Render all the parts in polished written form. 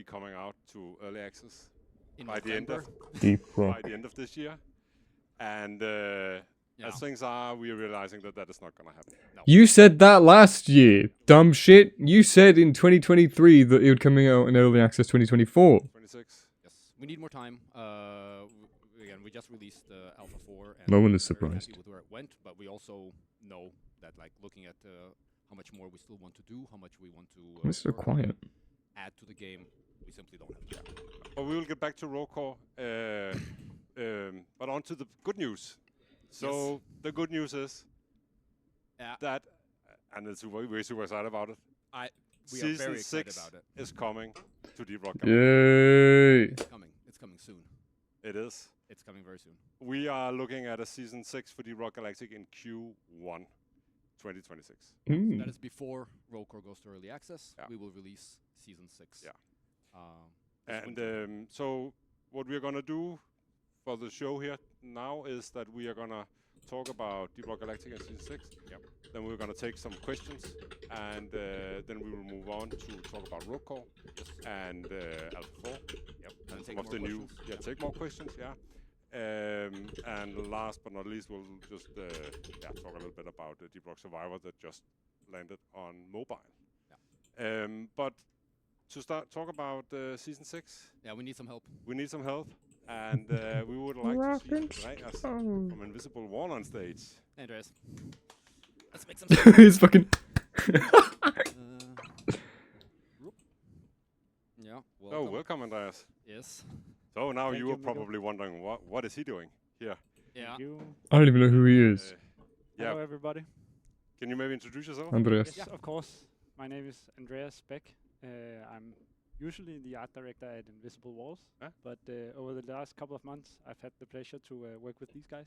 coming out to early access In by the end November. of Deep by rock. the end of this year, and Yeah. as things are, we are realizing that is not going to happen. No. You said that last year, dumb shit. You said in 2023 that it would coming out in early access 2024. 26. Yes, we need more time. Again, we just released Alpha 4, and No one is we're very surprised. happy with where it went. But we also know that, like, looking at how much more we still want to do, how much we want to Why is it so work on, quiet? add to the game, we simply don't have time. But we will get back to roll call. But on to the good news. So the good news is that, and we're super excited about it. We are very Season excited 6 about it. is coming to Deep Rock. Yay! It's coming. It's coming soon. It is. It's coming very soon. We are looking at a Season 6 for Deep Rock Galactic in Q1 2026. Mm. That is before Rollcore goes to early access. Yeah. We will release Season 6. Yeah. this And winter. so what we're going to do for the show here now is that we are going to talk about Deep Rock Galactic and Season 6. Yep. Then we're going to take some questions, and then we will move on to talk about Roll Call and Alpha 4. Yep. And take some of more the new... questions. Yeah, take more questions, yeah. And last but not least, we'll just talk a little bit about the Deep Rock Survivor that just landed on mobile. Yeah. But to start about Season 6, Yeah, we need some help. we need some help, and we would like Rock to see and Andreas roll. from Invisible Wall on stage. Andreas, let's make some. It's fucking. Yeah. Oh, welcome, Andreas. Yes. So now Thank you you, are Mikko. probably wondering what is he doing here? Yeah. Thank you. I don't even know who he is. Yeah, Hello, everybody. can you maybe introduce yourself? Andreas. Yes, of course. My name is Andreas Beck. I'm usually the art director at Invisible Walls, Yeah. but over the last couple of months, I've had the pleasure to work with these guys,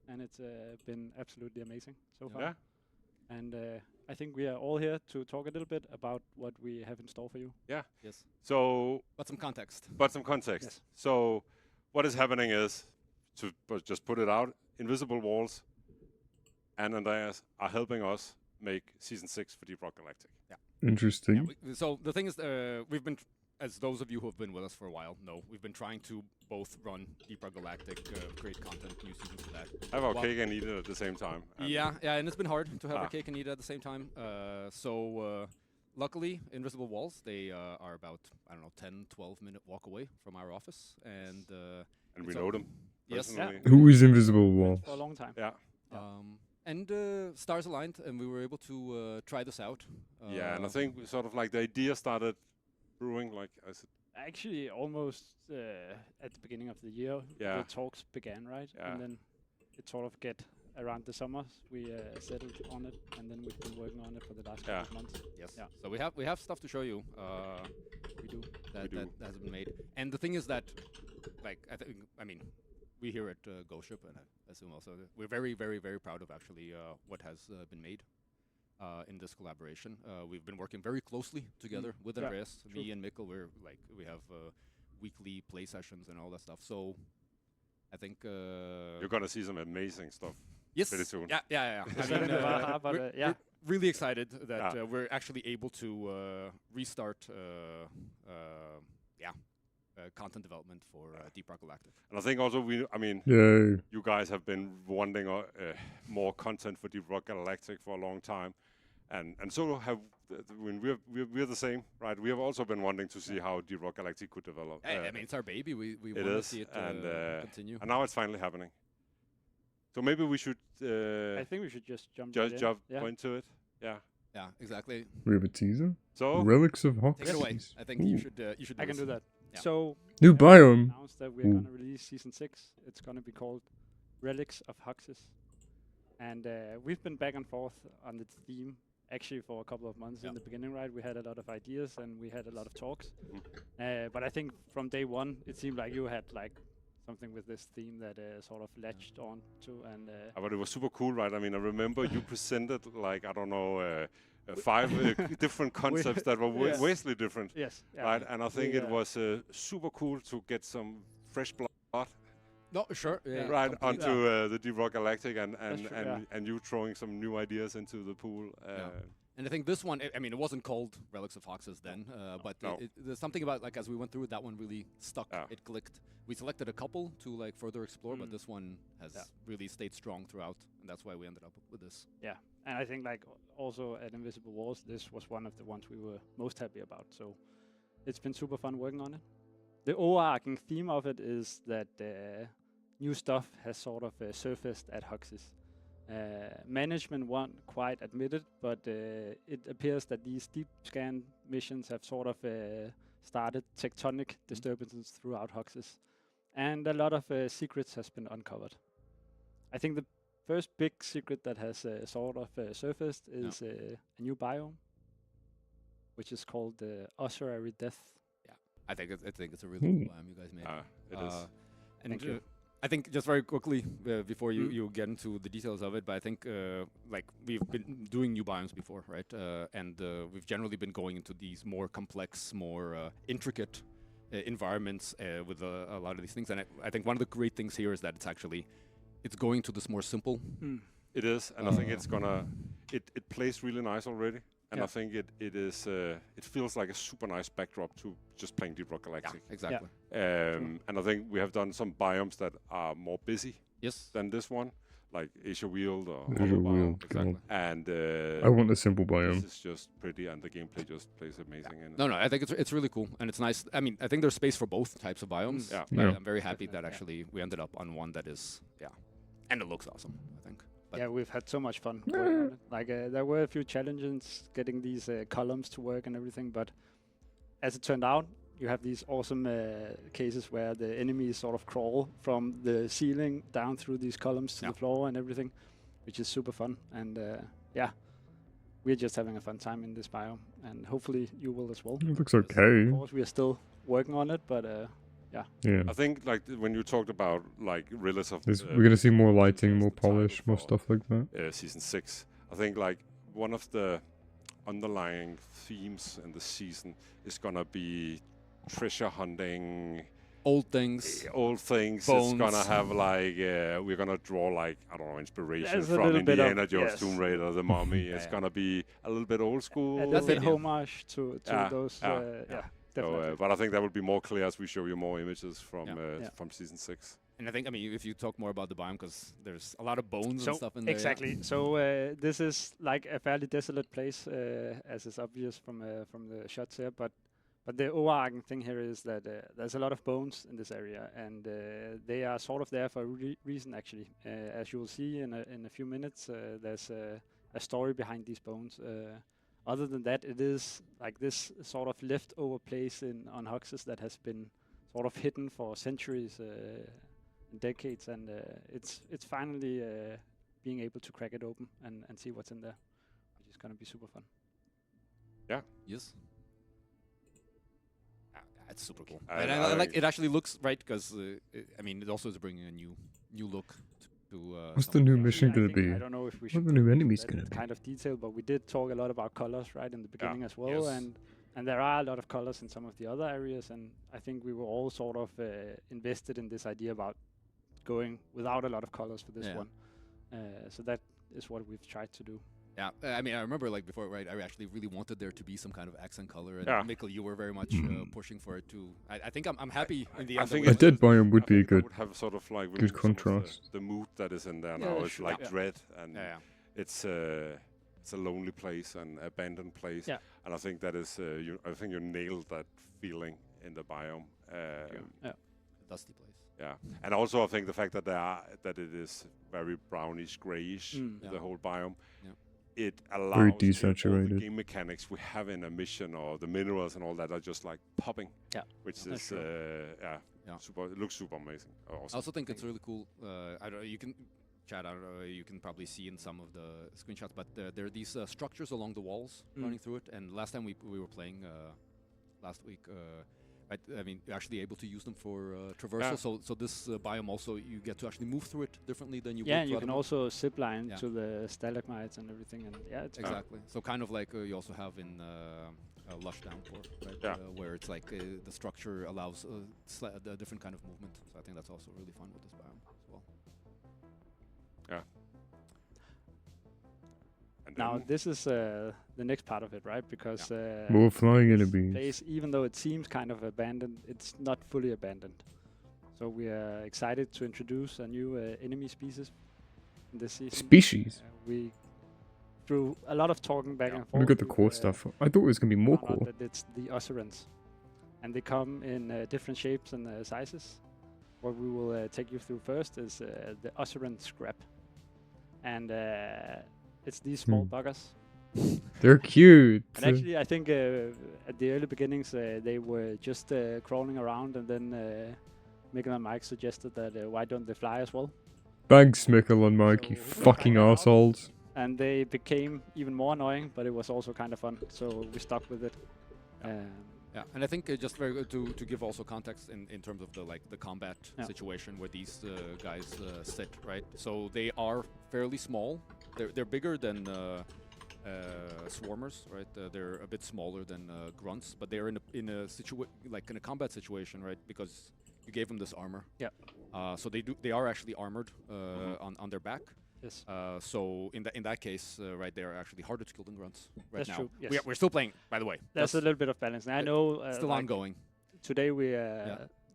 and it's been absolutely amazing so far. Yeah. And I think we are all here to talk a little bit about what we have in store for you. Yes. So, But some context. but some context. Yes. So, what is happening is, just put it out, Invisible Walls and Andreas are helping us make Season 6 for Deep Rock Galactic. Interesting. Yeah, so the thing is, we've been, as those of you who have been with us for a while know, we've been trying to both run Deep Rock Galactic, create content, new seasons for that. Have our Well- cake and eat it at the same time. and- Yeah, and it's been hard to have Ah. our cake and eat it at the same time. So luckily, Invisible Walls, they are about, 10, 12-minute walk away from our office. And And we so- know them. Yes. Personally. Who is Invisible Wall? For a long time. Yeah. and stars aligned, and we were able to try this out. Yeah, and I think sort of like the idea started brewing, like I said. Actually, almost at the beginning of the year, Yeah. the talks began, right? Yeah. And then it sort of get around the summer, we settled on it, and then we've been working on it for the last couple of months. Yes. Yeah. So we have stuff to show you. We do. That We do. that has been made. And the thing is that, like, I mean, we here at Ghost Ship, and I assume also we're very, very, very proud of actually what has been made in this collaboration. We've been working very closely together with Yeah, Andreas, true. me and Mikkel. We have weekly play sessions and all that stuff. So I think You're gonna see some amazing stuff. yes, pretty soon. Yeah. I Set in the bar, but, we're, yeah. we're really excited that Yeah. we're actually able to restart content development for Deep Rock Galactic. And I think also Yay. you guys have been wanting more content for Deep Rock Galactic for a long time, and so have when we're the same, right? We have also been wanting to see how Deep Rock Galactic could develop. I mean, it's our baby. We it want to is, see it and continue. and now it's finally happening. So maybe we should I think we should just jump right in. jump Yeah. into it. Yeah. Yeah, exactly. We have a teaser? So Relics of Take it away. Hoxes. I think you Ooh. should. You should. I can do that. Yeah. So New we biome. announced that we're Ooh. going to release season 6. It's going to be called Relics of Hoxes. And we've been back and forth on the theme actually for a couple of months in the beginning, right? We had a lot of ideas and we had a lot of talks. But I think from day one, it seemed like you had like something with this theme that sort of latched on to. And but it was super cool, right? I mean, I remember you presented like, I don't know, 5 different concepts that were Yes. vastly different, yes, yeah, right? And I think We, it was super cool to get some fresh blood, No, sure. Yeah. right, completely. onto the Deep Rock Galactic, and That's true, yeah. and you throwing some new ideas into the pool. And I think this one, I mean, it wasn't called Relics of Hoxus then, but No. there's something about, like, as we went through it, that one really stuck. Yeah. It clicked. We selected a couple to, like, further explore, but Mm. this one has really stayed strong throughout, and that's why we ended up with this. Yeah, and I think like also at Invisible Walls, this was one of the ones we were most happy about. So it's been super fun working on it. The overarching theme of it is that new stuff has sort of surfaced at Hoxis. Management won't quite admit it, but it appears that these deep scan missions have sort of started tectonic disturbances throughout Hoxis, and a lot of secrets has been uncovered. I think the first big secret that has sort of surfaced is a new biome, which is called the Ossuary Death. I think it's a really cool biome you guys made. It is. And Thank you. I think just very quickly before you get into the details of it, but I think like we've been doing new biomes before, right? And we've generally been going into these more complex, more intricate environments with a lot of these things. And I think one of the great things here is that it's going to this more simple. It is, and I think it's gonna. It plays really nice already, and I think it is. It feels like a super nice backdrop to just playing Deep Rock Galactic. Yeah, exactly. And I think we have done some biomes that are more busy Yes. than this one, like Asia Wheeled or Asia Hollow Biome. Wheeled, Exactly. And I want a simple this biome. is just pretty, and the gameplay just plays amazing. In it. No, I think it's really cool and it's nice. I mean, I think there's space for both types of biomes. Yeah. Yeah. I'm very happy that Definitely, actually we ended up on one that is and it looks awesome. I think. But Yeah, we've had so much fun working on it. Like there were a few challenges getting these columns to work and everything, but as it turned out, you have these awesome cases where the enemies sort of crawl from the ceiling down through these columns to the floor and everything, which is super fun. And we're just having a fun time in this biome, and hopefully you will as well. It looks Of okay. course, we are still working on it, but Yeah. I think like when you talked about like Relics of We're gonna see more lighting, more the title polish, more for, stuff like that. Season 6. I think like one of the underlying themes in the season is gonna be treasure hunting, old things. old things. Bones. It's gonna have like we're gonna draw like I don't know inspiration There's a from little bit of- Indiana Jones, yes. Tomb Raider, The Mummy. It's Yeah. gonna be a little bit old school. a little That's bit it, yeah. homage to Yeah, those. yeah. So, Definitely. but I think that will be more clear as we show you more images from Yeah. from season 6. And I think, I mean, if you talk more about the biome, because there's a lot of bones So and stuff in there. exactly. So this is like a fairly desolate place, as is obvious from the shots here. But the overarching thing here is that there's a lot of bones in this area, and they are sort of there for a reason. Actually, as you will see in a few minutes, there's a story behind these bones. Other than that, it is like this sort of leftover place on Hoxus that has been sort of hidden for centuries. Decades, and it's finally being able to crack it open and see what's in there, which is going to be super fun. Yes. It's super cool. I- And I like I- it. Actually looks right because I mean, it also is bringing a new look to. What's some the of new the- mission I gonna think- be? I don't know if we What should are the new go into enemies that gonna be? kind of detail, but we did talk a lot about colors right in the beginning as well, Yes. and there are a lot of colors in some of the other areas, and I think we were all sort of invested in this idea about going without a lot of colors for this Yeah. one. So that is what we've tried to do. Yeah, I mean, I remember like before, right? I actually really wanted there to be some kind of accent color, and Yeah. Mikkel, you were very much pushing for it too. I think I'm happy in the I end. that think we A it's- dead biome would I be think that good. would have sort of like good remove some of contrast. the mood that is in there Yeah, now. that's It's true. like Yeah. dread, and Yeah, it's a lonely place, an abandoned place. Yeah. And I think that is I think you nailed that feeling in the biome. a dusty place. Yeah, and also I think the fact that it is very brownish, grayish, Mm. Yeah. the whole biome. Yeah. It allows all the desaturated. game mechanics we have in a mission, or the minerals and all that, are just like popping. Yeah. Which That's is true. Yeah. super. It looks super amazing. I Awesome. also think it's really cool. I don't know, you can, Chad, I don't know, you can probably see in some of the screenshots, but there are these structures along the walls running through it. And last time we were playing last week, I mean, you're actually able to use them for traversal. Yeah. So this biome also, you get to actually move through it differently than you Yeah, would. and to you other can ones. also zip line Yeah. to the stalagmites and everything, and yeah, it's Exactly. So kind of like you also have in Lush Downpour, right? Yeah. Where it's like the structure allows a different kind of movement. So I think that's also really fun with this biome as well. And Now then this is the next part of it, right? Because More flying this enemies. place, even though it seems kind of abandoned, it's not fully abandoned. So we are excited to introduce a new enemy species in this season. Species. We through a lot of talking back and We forth. got the we've, core stuff. I thought it was gonna be more found out core. that it's the Osirants, and they come in different shapes and sizes. What we will take you through first is the Osirant scrap, and it's these small buggers. They're cute. And actually, I think at the early beginnings they were just crawling around, and then Mikkel and Mike suggested that why don't they fly as well? Thanks, Mikkel and Mike, you So- fucking assholes. And they became even more annoying, but it was also kind of fun, so we stuck with it. Yeah, and I think just very good to give also context in terms of the combat Yeah. situation where these guys sit, right? So they are fairly small. They're bigger than swarmers, right? They're a bit smaller than grunts, but they're in a combat situation, right? Because you gave them this armor. Yeah. So they are actually armored on their back. Yes. So in that case, right, they're actually harder to kill than grunts right That's now. true, yes. We're still playing, by the way. There's a little bit of balance. And I know still like ongoing. today we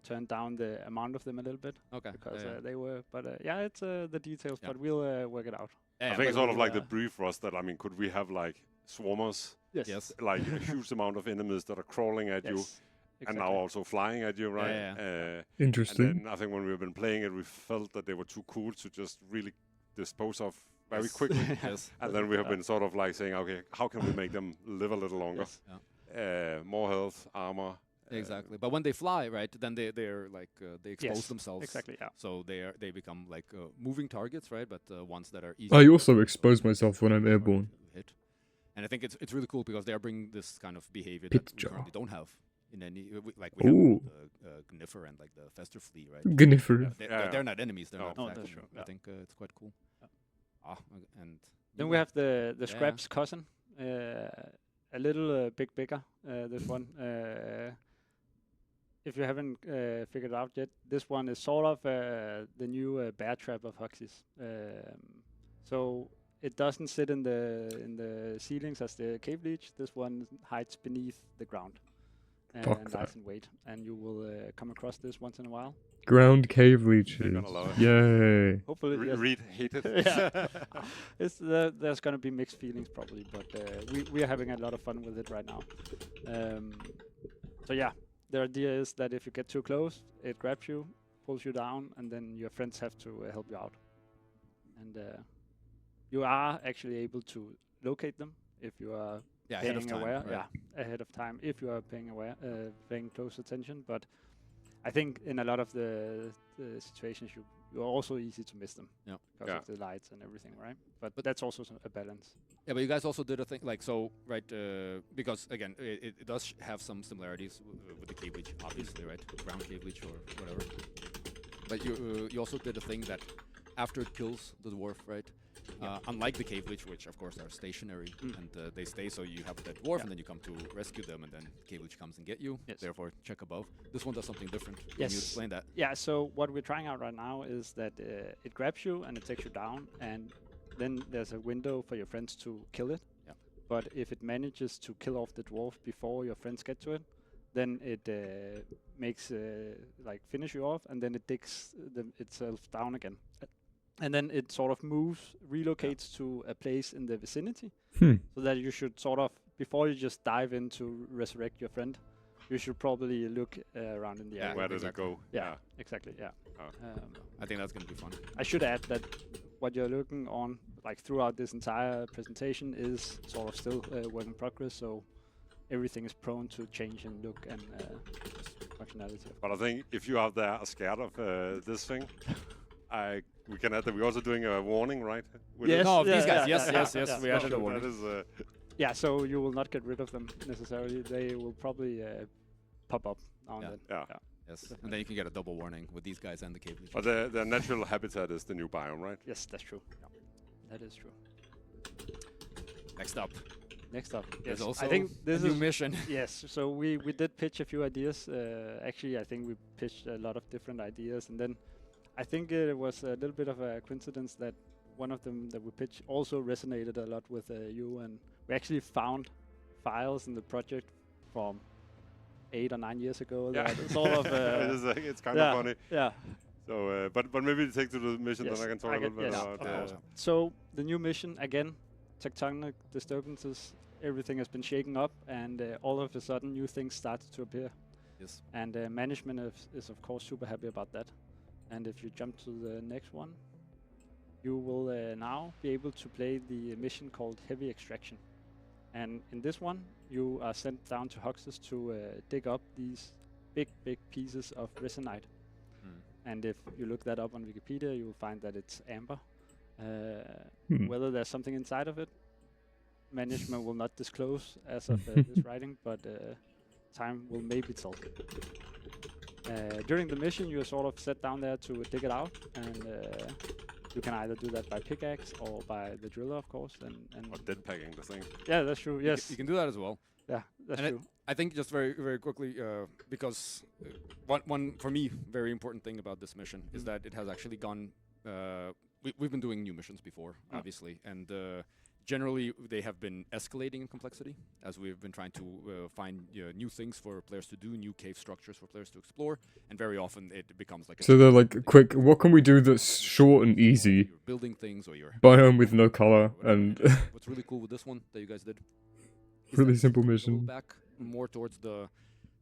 turned down the amount of them a little bit Okay. because yeah. they were, but yeah, it's the details, Yeah. but we'll work it out. Yeah, I yeah, think but it's sort of we, like the brief was that, I mean, could we have like swarmers, Yes. like a huge amount of enemies that are crawling at you, Yes. and now also flying at you, right? Yeah, And Interesting. then I think when we've been playing it, we felt that they were too cool to just really dispose of very Yes. quickly. Yes. And then we have been sort of like saying, okay, how can we make them live a little longer? Yes. More health, armor. Exactly. But when they fly, right, then they're like they expose Yes, themselves. Exactly. Yeah. So they become like moving targets, right? But ones that are easy. I also expose myself when I'm airborne. to hit. And I think it's really cool because they are bringing this kind of behavior Pit that we jaw. currently don't have in any we Ooh. have Gniffer and like the Fester Flea, right? Gniffer. They're not enemies. They're No. not No, attacking. that's true, I yeah. think it's quite cool. And Then we have the Yeah. scraps cousin, a little bit bigger. This one. If you haven't figured out yet, this one is sort of the new bear trap of Huxies. So it doesn't sit in the ceilings as the cave leech. This one hides beneath the ground Fuck and that. lies in wait. And you will come across this once in a while. Ground cave You're leeches. gonna love it. Yay. Hopefully, yes. Reed hated. Yeah. There's gonna be mixed feelings probably, but we are having a lot of fun with it right now. So yeah, the idea is that if you get too close, it grabs you, pulls you down, and then your friends have to help you out. And you are actually able to locate them if you are ahead of paying time. aware. right? Yeah, ahead of time if you are paying close attention. But I think in a lot of the situations you are also easy to miss them. Yeah. Because Yeah. of the lights and everything, right? But that's also a balance. Yeah, but you guys also did a thing like so, right? Because again, it does have some similarities with the cave leech, obviously, right? Ground cave leech or whatever. But you also did a thing that after it kills the dwarf, right? Unlike the cave leech, which of course are stationary and they stay, so you have the dwarf and then you come to rescue them, and then cave leech comes and get you. Yes. Therefore, check above. This one does something different. Can Yes. you explain that? Yeah, so what we're trying out right now is that it grabs you and it takes you down, and then there's a window for your friends to kill it. Yeah. But if it manages to kill off the dwarf before your friends get to it, then it makes like finish you off, and then it digs itself down again. And then it sort of relocates to a place in the vicinity, so that you should sort of, before you just dive in to resurrect your friend, you should probably look around in the area. Where does it exactly. go? Yeah, exactly. Yeah. I think that's gonna be fun. I should add that what you're looking on, like throughout this entire presentation, is sort of still work in progress. So everything is prone to change in look and functionality. But I think if you out there are scared of this thing, we can add that we're also doing a warning, right? With Yes. it? No, of these yeah, guys. yeah, Yes, yeah, yes, yes. yeah. We added a That warning. is, Yeah, so you will not get rid of them necessarily. They will probably pop up now and Yeah. then. yeah. Yes, and then you can get a double warning with these guys and the cave leech. But their natural habitat is the new biome, right? Yes, that's true. Yeah. That is true. Next up, Next up, there's yes, also I think this a new is mission. yes. So we did pitch a few ideas. Actually, I think we pitched a lot of different ideas, and then I think it was a little bit of a coincidence that one of them that we pitched also resonated a lot with you, and we actually found files in the project from 8 or 9 years ago. Yeah. That sort of. It's kind of funny. Yeah. So, but maybe take to the mission, Yes, then I can talk a little bit yes, about. of course. So the new mission again, tectonic disturbances. Everything has been shaken up, and all of a sudden, new things started to appear. Yes. And management is of course super happy about that. And if you jump to the next one, you will now be able to play the mission called Heavy Extraction. And in this one, you are sent down to Hoxus to dig up these big pieces of resinite. And if you look that up on Wikipedia, you will find that it's amber. Whether there's something inside of it, management will not disclose as of this writing, but time will maybe tell. During the mission, you are sort of set down there to dig it out, and you can either do that by pickaxe or by the driller, of course. And Or dead packing the thing. yeah, that's true. Yes, You can do that as well. yeah, that's And true. I think just very quickly, because one for me very important thing about this mission is that it has actually gone. We've been doing new missions before, obviously, and generally they have been escalating in complexity as we've been trying to find new things for players to do, new cave structures for players to explore, and very often it becomes like. So they're like, quick, what can we do that's short and easy? You're building things, or you're Biome with no color, and what's really cool with this one that you guys did. is really that simple it's a mission. little back more towards the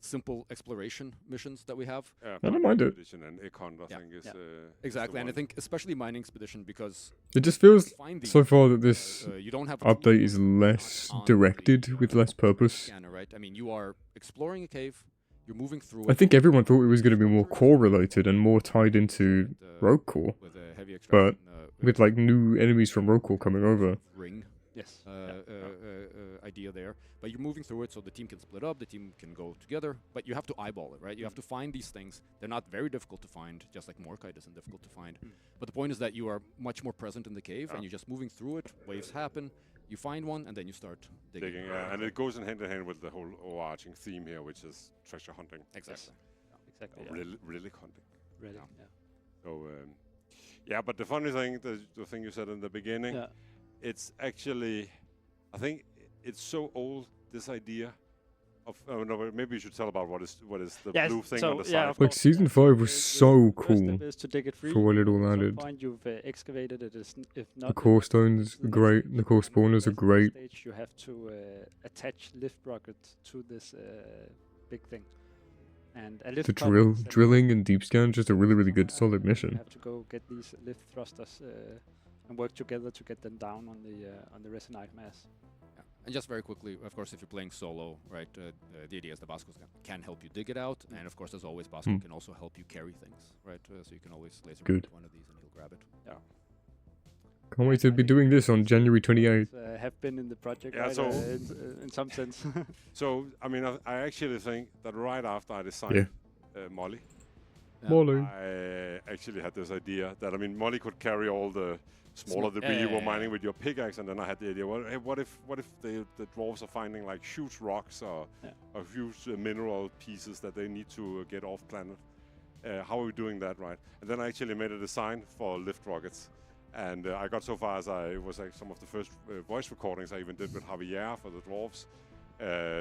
simple exploration missions that we have. I don't mind it. Expedition and Econ, I Yeah. think, is Exactly, and I one. think especially mining expedition because It just feels find these, so far that this you don't have a update tool is on less the, directed with less purpose. scanner, right? I mean, you are exploring a cave, you're moving through. I it think everyone thought it was going to be more core related and more tied into Rogue Core, with a heavy but extraction, with like new enemies from Rogue Core coming over. ring Yes. idea there, but you're moving through it so the team can split up, the team can go together, but you have to eyeball it, right? You have to find these things. They're not very difficult to find, just like Morkite isn't difficult to find. But the point is that you are much more present in the cave, and you're just moving through it, waves happen, you find one, and then you start digging. And it goes in hand with the whole overarching theme here, which is treasure hunting. Exactly. Exactly. Or relic hunting. Really. Yeah. So, but the funny thing, the thing you said in the beginning, Yeah. it's actually, I think it's so old, this idea of, no, maybe you should tell about what is the Yes, blue thing so, on the yeah, side. of Like course, season yeah. 5 was so First cool. step is to dig it free. for what it all At some added. point you've excavated it, if not. The core stones the are next great. stage. The core And spawners are that's the great. Stage you have to attach lift rockets to this big thing. And a lift The pod is then- drilling and deep scan, just a really good solid You mission. have to go get these lift thrusters and work together to get them down on the resinite mass. And just very quickly, of course, if you're playing solo, right, the idea is the Bascos can help you dig it out, and of course, as always, Basco can also help you carry things, right? So you can always laser Good. one of these and he'll grab it. Can't wait to be doing this on January 28th. Have been in the project, Yeah, right? so- In some sense. So, I mean, I actually think that right after I designed Molly, Molly. I actually had this idea that, I mean, Molly could carry all the smaller debris you were mining with your pickaxe, and then I had the idea, well, hey, what if the dwarves are finding like huge rocks or huge mineral pieces that they need to get off planet? How are we doing that, right? And then I actually made a design for lift rockets. And I got so far as it was like some of the first voice recordings I even did with Javier for the dwarves.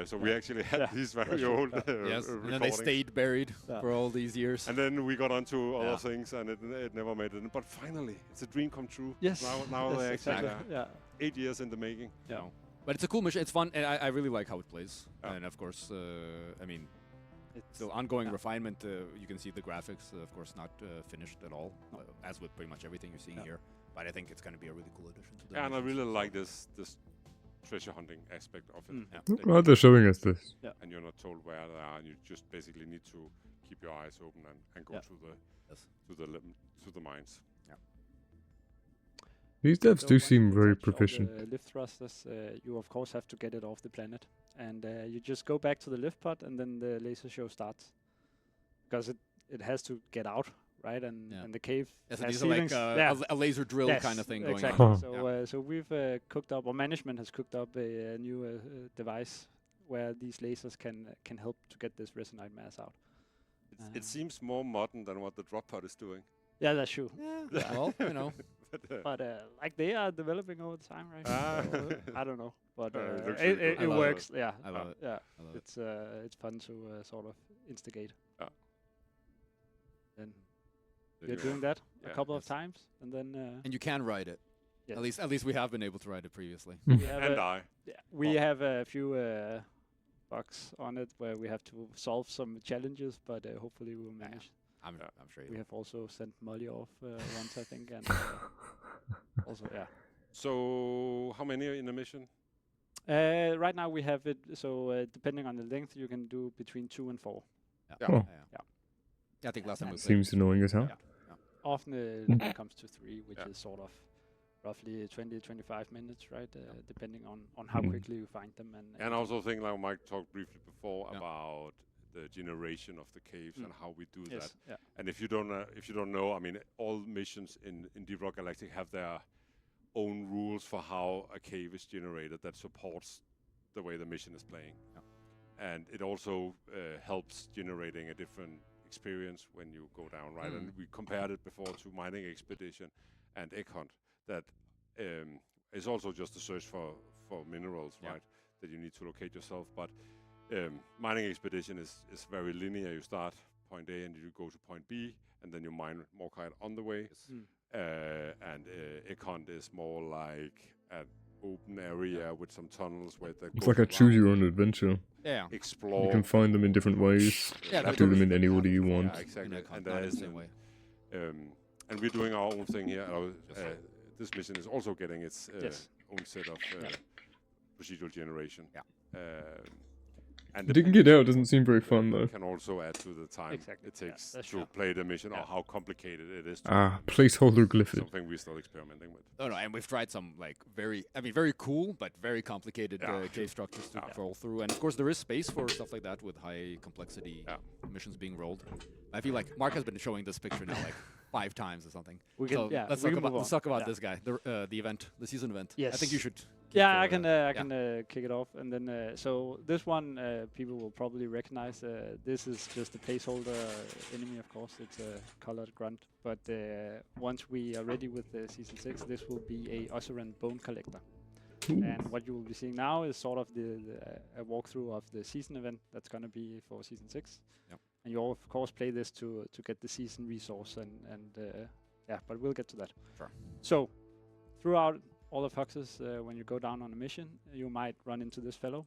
So we actually had these very old Yes, and then they recordings. stayed buried for all these years. And then we got onto other things, and it never made it. But finally, it's a dream come true. Yes. Now Yes, they actually exactly. are 8 years in the making. Yeah. No. But it's a cool mission. It's fun, and I really like how it plays. Yeah. And of course, I mean, It's still ongoing refinement. You can see the graphics, of course, not finished at all, as with pretty much everything you're seeing here. But I think it's going to be a really cool addition to the And I missions. really like this treasure hunting aspect of it. Yeah. I'm glad they're showing us this. And you're not told where they are, and you just basically need to keep your eyes open and go Yes. to the mines. These devs So do once seem you very attach all proficient. the lift thrusters, you of course have to get it off the planet, and you just go back to the lift pod, and then the laser show starts, because it has to get out, right? And the cave Yeah, so has these are like ceilings. a laser drill Yes, kind of thing going exactly. on. Huh. So we've cooked up, or management has cooked up a new device where these lasers can help to get this resinite mass out. It seems more modern than what the drop pod is doing. Yeah, that's true. Well, you know, But like they are developing over time, right? Ah. So, I don't know, but it looks really it good. I love works. Yeah, I love it. yeah. I love it. It's fun to sort of instigate. Yeah. Then Then we're you doing have- that a Yeah, couple of yes. times, and then And you can ride it. yes. At least we have been able to ride it previously. we have and a, I. yeah, we have a few bugs on it where we have to solve some challenges, but hopefully we'll manage. I'm Yeah. sure. We have also sent Molly off once, I think, and also yeah. So how many are in a mission? Right now we have it. So depending on the length, you can do between 2 and 4. Yeah. Oh. I think last time we played. Seems annoying as hell. Yeah. Often it comes to 3, which Yeah. is sort of roughly 20-25 minutes, right? Depending on how Mm. quickly you find them. And And I also think, like Mike talked briefly before Yeah. about the generation of the caves and how we do that. yes, yeah. And if you don't know, I mean, all missions in Deep Rock Galactic have their own rules for how a cave is generated that supports the way the mission is playing. And it also helps generating a different experience when you go down, right? And we compared it before to Mining Expedition and Egg Hunt. That is also just a search for minerals, right? That you need to locate yourself. But Mining Expedition is very linear. You start point A and you go to point B, and then you mine more on the way. And Egg Hunt is more like an open area with some tunnels where they It's go like a around, choose your own adventure. Yeah. explore. You can find them in different ways. Yeah, That's do what them we in any have order you before. want. Yeah, exactly. In a And not there in the is same way. and we're doing our own thing here. This mission is also getting its Yes. own set of procedural generation. Yeah. And Digging it out doesn't seem very fun though. can also add to the time Exactly. it Yeah, takes that's to true. play the mission Yeah. or how complicated it is. To Placeholder glyphid. something we're still experimenting with. No, and we've tried some like very cool but very complicated Yeah. cave structures to Yeah. crawl through, and of course there is space for stuff like that with high complexity missions being rolled. I feel like Mark has been showing this picture now like 5 times or something. We can, So yeah, let's we talk can about move let's on. talk about Yeah. this guy, the event, the season event. I Yes. think you should. Yeah, I can kick it off, and then so this one people will probably recognize. This is just a placeholder enemy, of course. It's a colored grunt, but once we are ready with season 6, this will be a Ossuran bone collector. And what you will be seeing now is sort of a walkthrough of the season event that's going to be for season 6. Yep. And you of course play this to get the season resource and yeah, but we'll get to that. Sure. So throughout all of Huxes, when you go down on a mission, you might run into this fellow.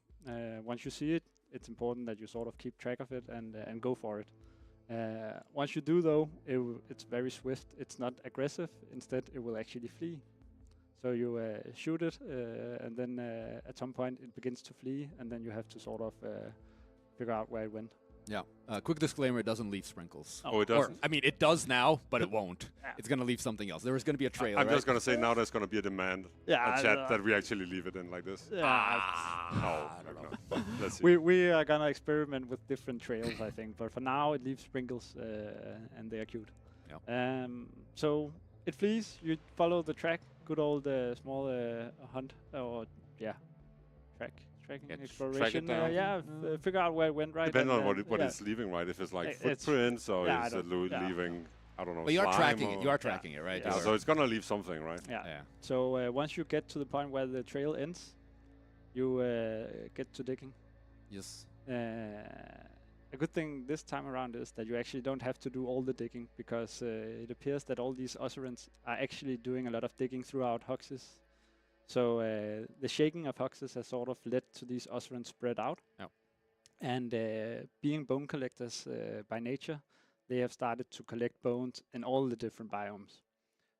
Once you see it, it's important that you sort of keep track of it and go for it. Once you do, though, it's very swift. It's not aggressive. Instead, it will actually flee. So you shoot it, and then at some point it begins to flee, and then you have to sort of figure out where it went. Yeah. Quick disclaimer: it doesn't leave sprinkles. Oh, it Or, doesn't. I mean, it does now, but it won't. Yeah. It's gonna leave something else. There is gonna be a trail. I'm right? just gonna say now there's gonna be a demand Yeah, on chat that we actually leave it in like this. Yeah, No, I don't know. no. But let's see. we are gonna experiment with different trails, I think. But for now, it leaves sprinkles, and they are cute. Yeah. So it flees. You follow the track. Good old small hunt or tracking Yeah, track it exploration. down. Figure out where it went. Right. Depending and, on what yeah. it's leaving, right? If it's like It's- footprints or yeah, I is it don't- yeah. leaving, I don't know, But you are slime tracking it. or- You are tracking it, right? Yeah, Yeah, You so are- it's gonna leave something, right? Yeah. yeah. So once you get to the point where the trail ends, you get to digging. Yes. A good thing this time around is that you actually don't have to do all the digging, because it appears that all these Ossurans are actually doing a lot of digging throughout Huxes. So the shaking of Huxes has sort of led to these Ossurans spread out. Yep. And being bone collectors by nature, they have started to collect bones in all the different biomes.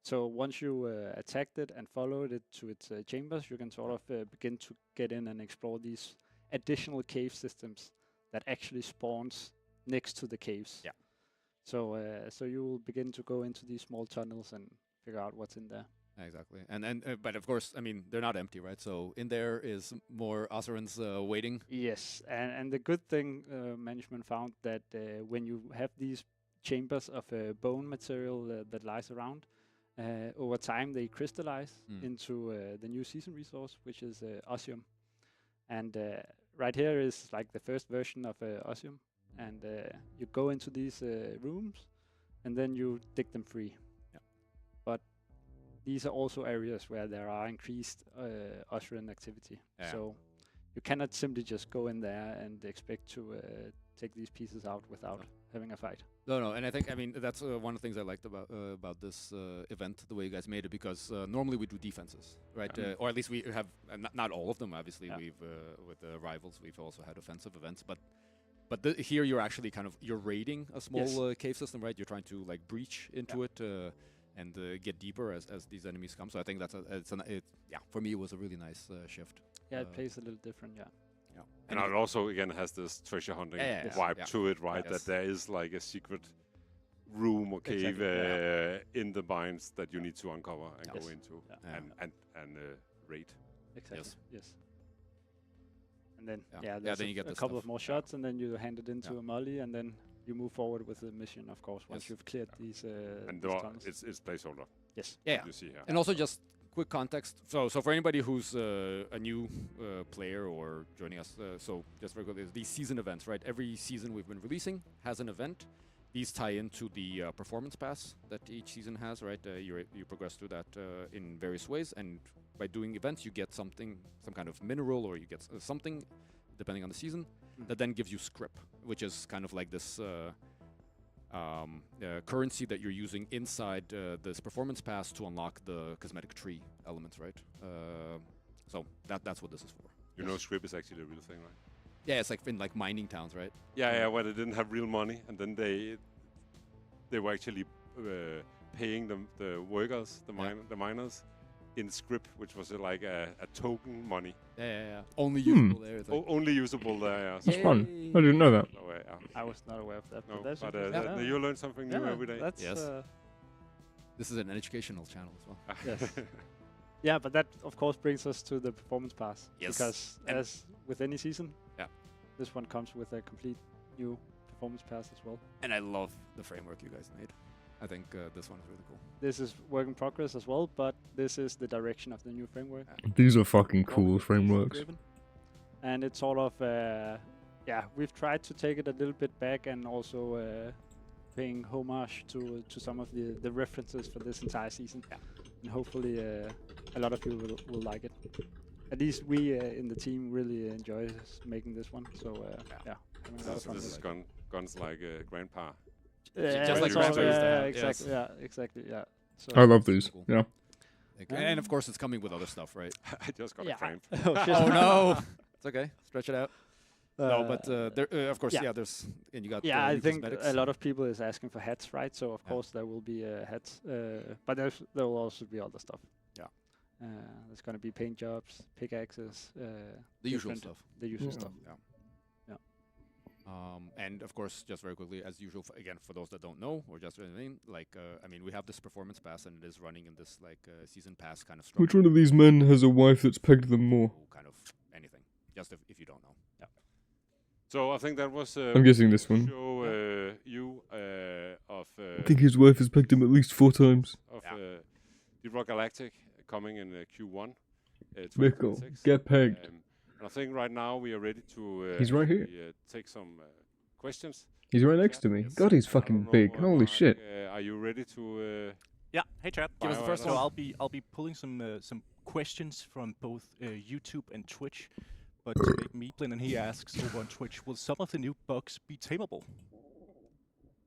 So once you attacked it and followed it to its chambers, you can sort of begin to get in and explore these additional cave systems that actually spawns next to the caves. Yeah. So you will begin to go into these small tunnels and figure out what's in there. Exactly. And but of course, I mean, they're not empty, right? So in there is more Ossurans waiting. Yes, and the good thing management found that when you have these chambers of bone material that lies around, over time they crystallize into the new season resource, which is osmium. And right here is like the first version of osmium. And you go into these rooms, and then you dig them free. Yeah. But these are also areas where there are increased ushering activity. Yeah. So you cannot simply just go in there and expect to take these pieces out without having a fight. No, and I mean that's one of the things I liked about this event, the way you guys made it, because normally we do defenses, right? Or at least we have not all of them. Obviously, we've with the rivals, we've also had offensive events, but here you're actually you're raiding a small cave system, right? You're trying to like breach into it and get deeper as these enemies come. So I think for me it was a really nice shift. Yeah, it plays a little different. Yeah. And it also again has this treasure hunting vibe to it, right? That there is like a secret room or cave in the mines that you need to uncover and go into and raid. Exactly. Yes. And then then you get a couple of more shots, and then you hand it into a molly, and then you move forward with the mission. Of course, once you've cleared these. And these it's placeholder. Yes. Yeah. You see here. And also just quick context. So for anybody who's a new player or joining us, so just very quickly, these season events, right? Every season we've been releasing has an event. These tie into the performance pass that each season has, right? You progress through that in various ways, and by doing events, you get some kind of mineral, or you get something, depending on the season, that then gives you script, which is kind of like this currency that you're using inside this performance pass to unlock the cosmetic tree elements, right? So that's what this is for. You know, script is actually the real thing, right? Yeah, it's like in like mining towns, right? Yeah, where they didn't have real money, and then they were actually paying the workers, the miners, in script, which was like a token money. Yeah. Only usable there. Only usable there. Yeah. That's fun. I didn't know that. I was not aware of that. No, that's but you learn something new every day. This is an educational channel as well. Yes. Yeah, but that of course brings us to the performance pass. Yes. Because as with any season, this one comes with a complete new performance pass as well. And I love the framework you guys made. I think this one is really cool. This is work in progress as well, but this is the direction of the new framework. These are fucking cool frameworks. And it's sort of, we've tried to take it a little bit back and also paying homage to some of the references for this entire season. Yeah. And hopefully a lot of you will like it. At least we in the team really enjoy making this one. So having a lot of fun. This is guns like grandpa. Just like exactly. Yeah, exactly. Yeah. So I love these. Cool. Yeah. And of course, it's coming with other stuff, right? I just got a cramp. Oh no! It's okay. Stretch it out. No, but there, of course, there's and you got. Yeah, I think a lot of people is asking for hats, right? So of course there will be hats, but there will also be other stuff. Yeah. There's going to be paint jobs, pickaxes. The usual stuff. The usual stuff. Yeah. And of course, just very quickly, as usual, again, for those that don't know, or just anything, like, we have this performance pass, and it is running in this, like, season pass kind of structure. Which one of these men has a wife that's pegged them more? Kind of anything, just if you don't know. Yeah. So I think that was... I'm guessing this one. Show of... I think his wife has pegged him at least 4 times. Of the Rock Galactic coming in Q1. Mikkel, get pegged. And I think right now we are ready to he's right here. Take some questions. He's right next to me. God, he's fucking big. Holy shit. Are you ready to... Yeah, hey chat. Give us the first so one. I'll be pulling some questions from both YouTube and Twitch. But to make me plain, and he asks over on Twitch, will some of the new bugs be tameable?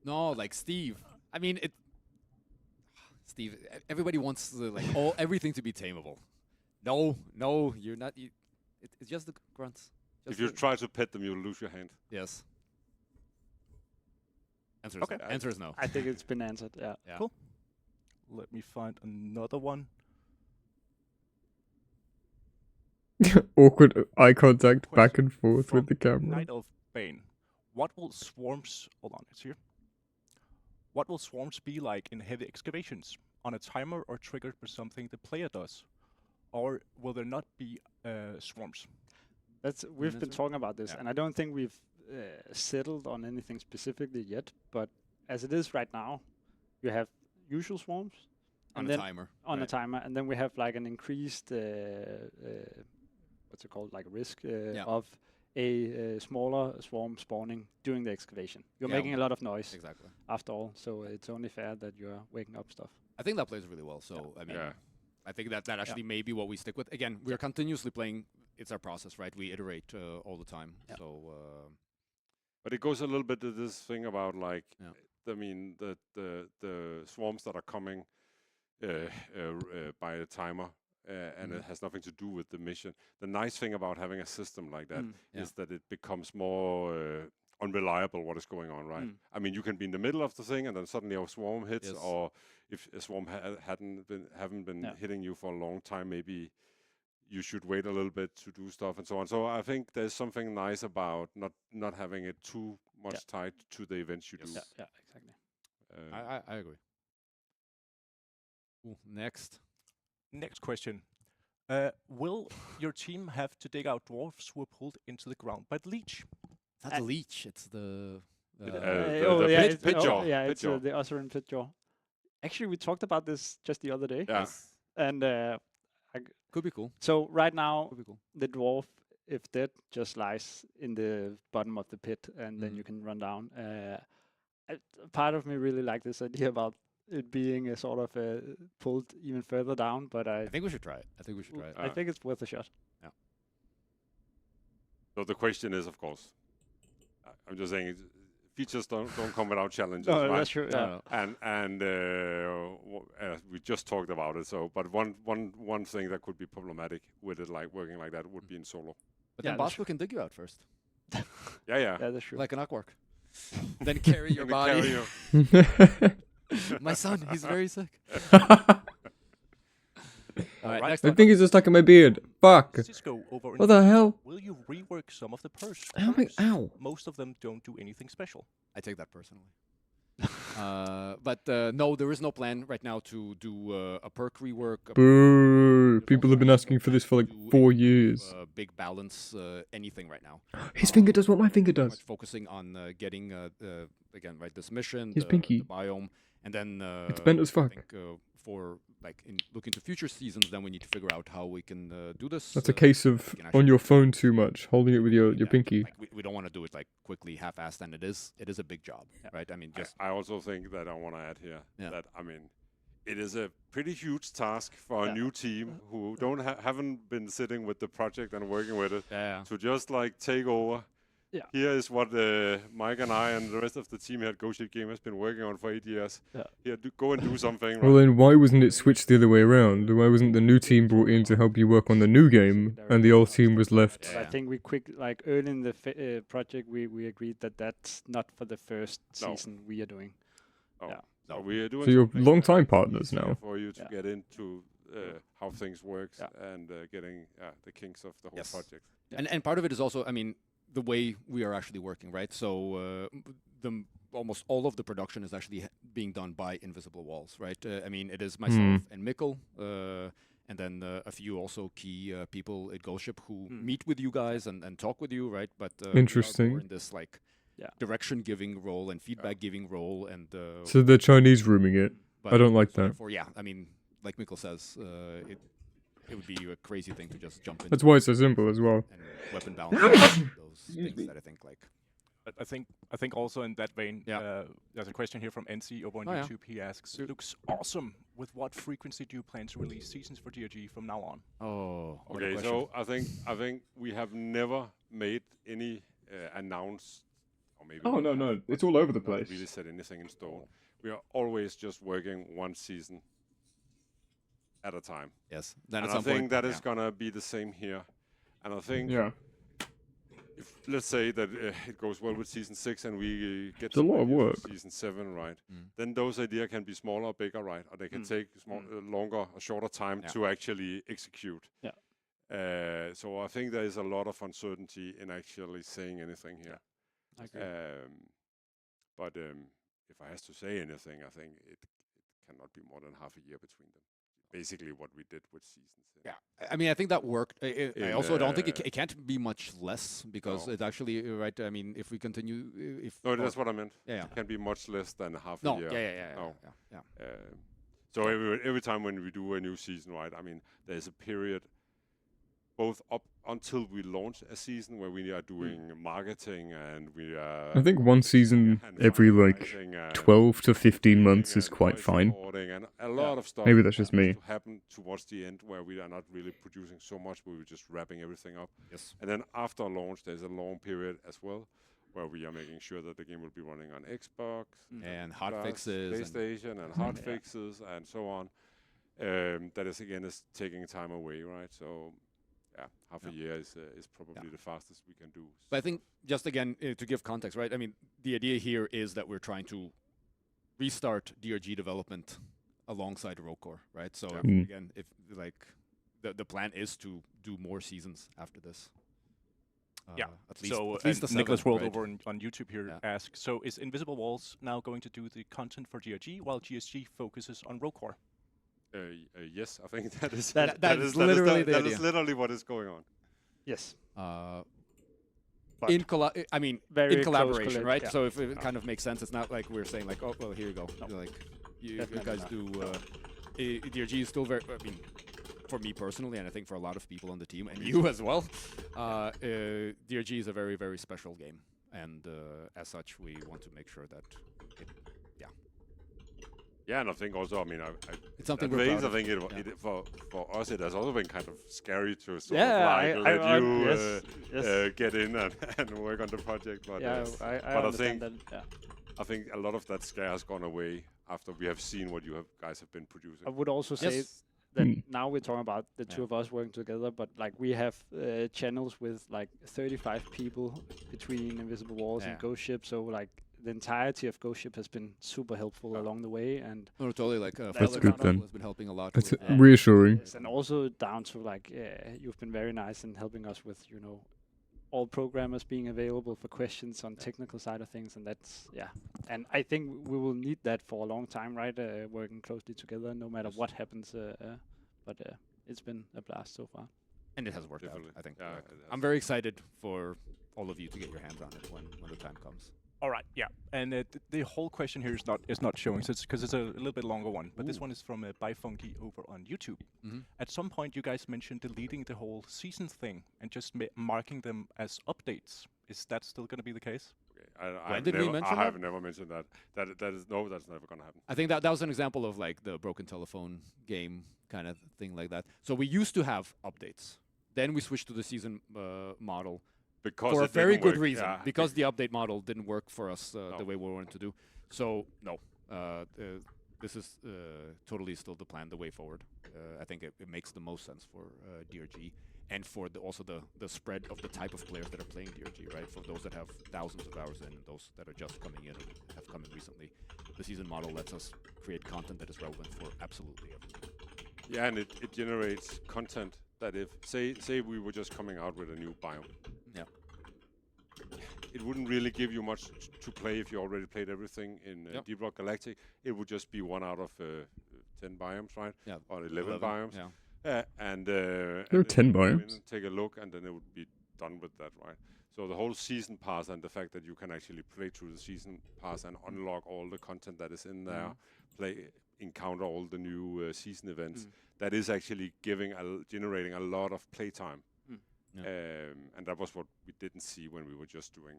No, like Steve. I mean, Steve, everybody wants everything to be tameable. No, you're not... It's just the grunts. If you try to pet them, you'll lose your hand. Yes. Answer is no. I think it's been answered, yeah. Cool. Let me find another one. Awkward eye contact back and forth with the camera. Knight of Bane. What will swarms... Hold on, it's here. What will swarms be like in heavy excavations? On a timer or triggered by something the player does? Or will there not be swarms? We've been talking about this, and I don't think we've settled on anything specifically yet. But as it is right now, you have usual swarms on a timer. On a timer, and then we have like an increased what's it called, like risk of a smaller swarm spawning during the excavation. You're making a lot of noise. Exactly. After all, so it's only fair that you're waking up stuff. I think that plays really well. So I mean, I think that actually may be what we stick with. Again, we're continuously playing. It's our process, right? We iterate all the time. Yeah. So But it goes a little bit to this thing about like, Yeah. I mean, the swarms that are coming by a timer, and it has nothing to do with the mission. The nice thing about having a system like that is that it becomes more unreliable what is going on, right? I mean, you can be in the middle of the thing, and then suddenly a swarm hits, Yes. or if a swarm haven't been hitting you for a long time, maybe you should wait a little bit to do stuff and so on. So I think there's something nice about not having it too much tied to the events you do. Yeah, exactly. I agree. Ooh, next. Next question. Will your team have to dig out dwarfs who were pulled into the ground by the leech? It's not the leech. It's the. Pit jaw. It's the Osserin pit jaw. Actually, we talked about this just the other day. Yeah. And Could be cool. so right now, Could be cool. the dwarf, if dead, just lies in the bottom of the pit, and then you can run down. Part of me really like this idea about it being a sort of pulled even further down, but I think we should try it. I think it's worth a shot. So the question is, of course, I'm just saying, features don't come without challenges, No, right? that's true. Yeah. And we just talked about it. So, but one thing that could be problematic with it, like working like that, would be in solo. But Yeah, then that's Bosco can dig you out first, Yeah. Yeah, that's true. like an awkward. Then carry your And body. carry you- My son, he's very sick. All right, next My one. fingers are stuck in my beard. Fuck. Cisco over in What the hell? Will you rework some of the perks? Ow. Most of them don't do anything special. I take that personally. But no, there is no plan right now to do a perk rework. Boo. People have been asking for this for like 4 years. Big balance, anything right now. His finger does what my finger Very does. much focusing on getting again, right, this mission, His the pinky. biome, and then It's bent as I fuck. think for like looking to future seasons, then we need to figure out how we can do this. That's a case of can on actually your phone too much, holding it with your Yeah, pinky. Like we don't want to do it like quickly, half-assed, and it is a big job, right? I mean, just I also think that I want to add here Yeah. that, I mean, it is a pretty huge task for a Yeah. new team who haven't been sitting with the project and working with it yeah. to just like take over. Yeah. Here is what Mike and I and the rest of the team here at Go Shit Game has been working on for 8 years. Yeah. Here, go and do something. Well, right? then why wasn't it switched the other way around? Why wasn't the new team brought in to help you work on the new game, and the old team was left? But I think we early in the project, we agreed that that's not for the first No. season we are doing. Oh. Yeah. So we are doing So you're something long-time that partners easier now. for you to Yeah. get into how things work Yeah. and getting the kinks of the whole Yes. project. And part of it is also, I mean, the way we are actually working, right? So almost all of the production is actually being done by Invisible Walls, right? I mean, it is myself and Mikkel, and then a few also key people at Ghost Ship who meet with you guys and talk with you, right? But we are Interesting. more in this like direction-giving role and feedback-giving role, and So they're Chinese rooming it. but I don't like so that. Therefore, yeah, I mean, like Mikkel says, it would be a crazy thing to just jump in. That's why it's so simple as well. And weapon balance, those things that I think like. I think also in that vein, Yeah. there's a question here from NC over on Oh, yeah. YouTube. He asks, "Looks awesome. With what frequency do you plan to release seasons for DRG from now on?" Oh, what a Okay, question. so I think we have never made any announced, or maybe Oh, we no, have, no, but it's all over the not place. Really set anything in stone. We are always just working one season at a time, Yes, then and at I some think point, that is gonna be the same here. And I think Yeah. if let's say that it goes well with season 6 and we get It's a some lot of ideas for work. season 7, right? Mm. Then those ideas can be smaller or bigger, right? Or they can take longer or shorter time Yeah. to actually execute. Yeah. So I think there is a lot of uncertainty in actually saying anything here. I agree. But if I has to say anything, I think it cannot be more than half a year between them. Basically, what we did with season 6. yeah. I mean, I think that worked. I In, also don't think it can't be much less because No. it's actually right. I mean, if we continue, if No, that's what I meant. yeah, It can be much less than half no, a year. yeah, No. yeah. So every time when we do a new season, right? I mean, there's a period both up until we launch a season where we are doing marketing and we are. I think one season and every like finalizing and 12 to 15 months is and quite voice fine. recording and a lot of stuff. Maybe that's just has me. to happen towards the end where we are not really producing so much, but we're just wrapping everything up. Yes. And then after launch, there's a long period as well, where we are making sure that the game will be running on Xbox And hot Plus, fixes. And PlayStation, and hot fixes, and so on. That is again is taking time away, right? So, yeah, half a year is probably the fastest we can do. but I think just again to give context, right? I mean, the idea here is that we're trying to restart DRG development alongside Rocore, right? So again, if like the plan is to do more seasons after this. At least, So at least the Nicholas 7, World right? over on YouTube here asks, so is Invisible Walls now going to do the content for GRG while GSG focuses on Rocore? Yes, I think that is That is literally the that idea. is literally what is going on. Yes. In I mean, Very in close collaboration, right? yeah. So if it kind of makes sense, it's not like we're saying like, oh, well, here you go. Like, you Definitely guys not. do. DRG is still very. I mean, for me personally, and I think for a lot of people on the team, and you as well, DRG is a very, very special game, and as such, we want to make sure that it, Yeah, and I think also, I mean, it's something that we're phase, proud I of. think for us, it has also been kind of scary to sort Yeah, of like let you yes. get in and work on the project. But, Yeah, I but understand that. Yeah. I think a lot of that scare has gone away after we have seen what you guys have been producing. I would also say Yes. that now we're talking about the two of us working together, but like we have channels with like 35 people between Invisible Walls and Ghost Ship, so like the entirety of Ghost Ship has been super helpful along the way, and No, totally. Like, That's Father good Connell then. has been helping a lot. That's with, reassuring. yes, and also down to like you've been very nice in helping us with all programmers being available for questions on technical side of things, and that's and I think we will need that for a long time, right? Working closely together, no matter what happens. But it's been a blast so far. and it has worked out. Definitely. I think. Yeah, I'm very excited for all of you to get your hands on it when the time comes. All right, yeah, and the whole question here is not showing, so it's because it's a little bit longer one. But this one is from Bifunky over on YouTube. At some point, you guys mentioned deleting the whole season thing and just marking them as updates. Is that still going to be the case? Okay. When did we mention I have that? never mentioned that. That's never going to happen. I think that was an example of like the broken telephone game kind of thing like that. So we used to have updates. Then we switched to the season model Because for a it very didn't good work, reason. yeah. Because the update model didn't work for us the way we wanted to do. So no, this is totally still the plan, the way forward. I think it makes the most sense for DRG and for also the spread of the type of players that are playing DRG, right? For those that have thousands of hours in and those that are just coming in and have come in recently. The season model lets us create content that is relevant for absolutely everyone. Yeah, and it generates content that if, say we were just coming out with a new biome. Yeah. It wouldn't really give you much to play if you already played everything in Deep Rock Galactic. It would just be 1 out of 10 biomes, right? Yeah. Or 11 biomes. Yeah. And There are and 10 then you go in biomes. and take a look, and then it would be done with that, right? So the whole season pass and the fact that you can actually play through the season pass and unlock all the content that is in there, encounter all the new season events, that is actually generating a lot of playtime. And that was what we didn't see when we were just doing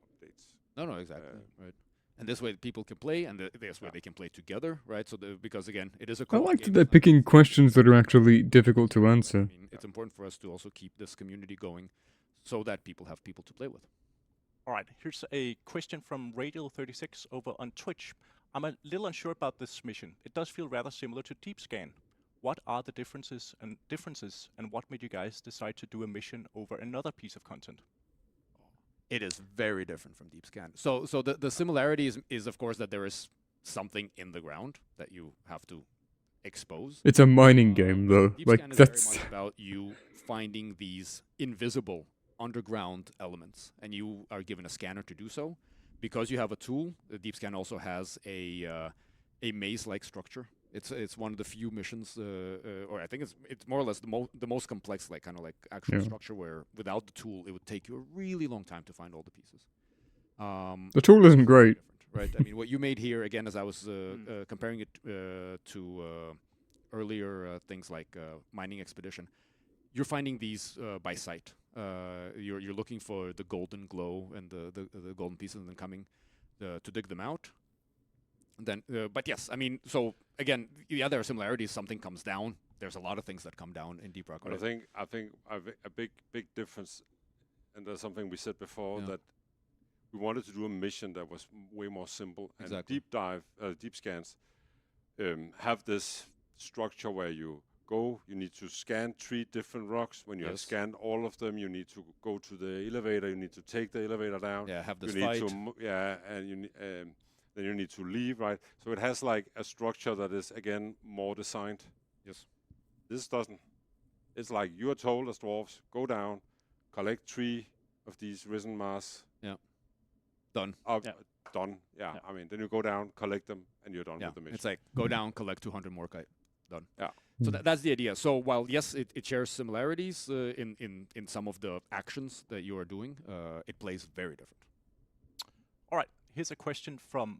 updates. No, exactly. Right. And this way people can play, and this way they can play together, right? So because again, it is a I co-op like game, that they're it's not picking just questions that are actually difficult to I answer. mean, it's important for us to also keep this community going, so that people have people to play with. All right, here's a question from Radial36 over on Twitch. I'm a little unsure about this mission. It does feel rather similar to Deep Scan. What are the differences, and what made you guys decide to do a mission over another piece of content? It is very different from Deep Scan. So the similarity is of course that there is something in the ground that you have to expose. It's a mining game, though. Deep Like, Scan is that's... very much about you finding these invisible underground elements, and you are given a scanner to do so. Because you have a tool, the Deep Scan also has a maze-like structure. It's one of the few missions, or I think it's more or less the most complex, like kind of like actual structure, where without the tool it would take you a really long time to find all the pieces. The tool isn't great. Right. I mean, what you made here, again, as I was comparing it to earlier things like Mining Expedition, you're finding these by sight. You're looking for the golden glow and the golden pieces, and then coming to dig them out. Then, but yes, I mean, so again, yeah, there are similarities. Something comes down. There's a lot of things that come down in Deep Rock. But I think a big difference, and there's something we said before, that we wanted to do a mission that was way more simple. Exactly. And deep scans have this structure where you go, you need to scan 3 different rocks. When you have scanned all of them, you need to go to the elevator, you need to take the elevator down. Yeah, have this you fight. Need to and then you need to leave, right? So it has like a structure that is, again, more designed. Yes. This doesn't. It's like you are told as dwarves, go down, collect 3 of these risen masks. Yeah. Done. Done. Yeah. I mean, then you go down, collect them, and you're done with the mission. It's like go down, collect 200 more kite. Done. Yeah. So that's the idea. So while yes, it shares similarities in some of the actions that you are doing, it plays very different. All right. Here's a question from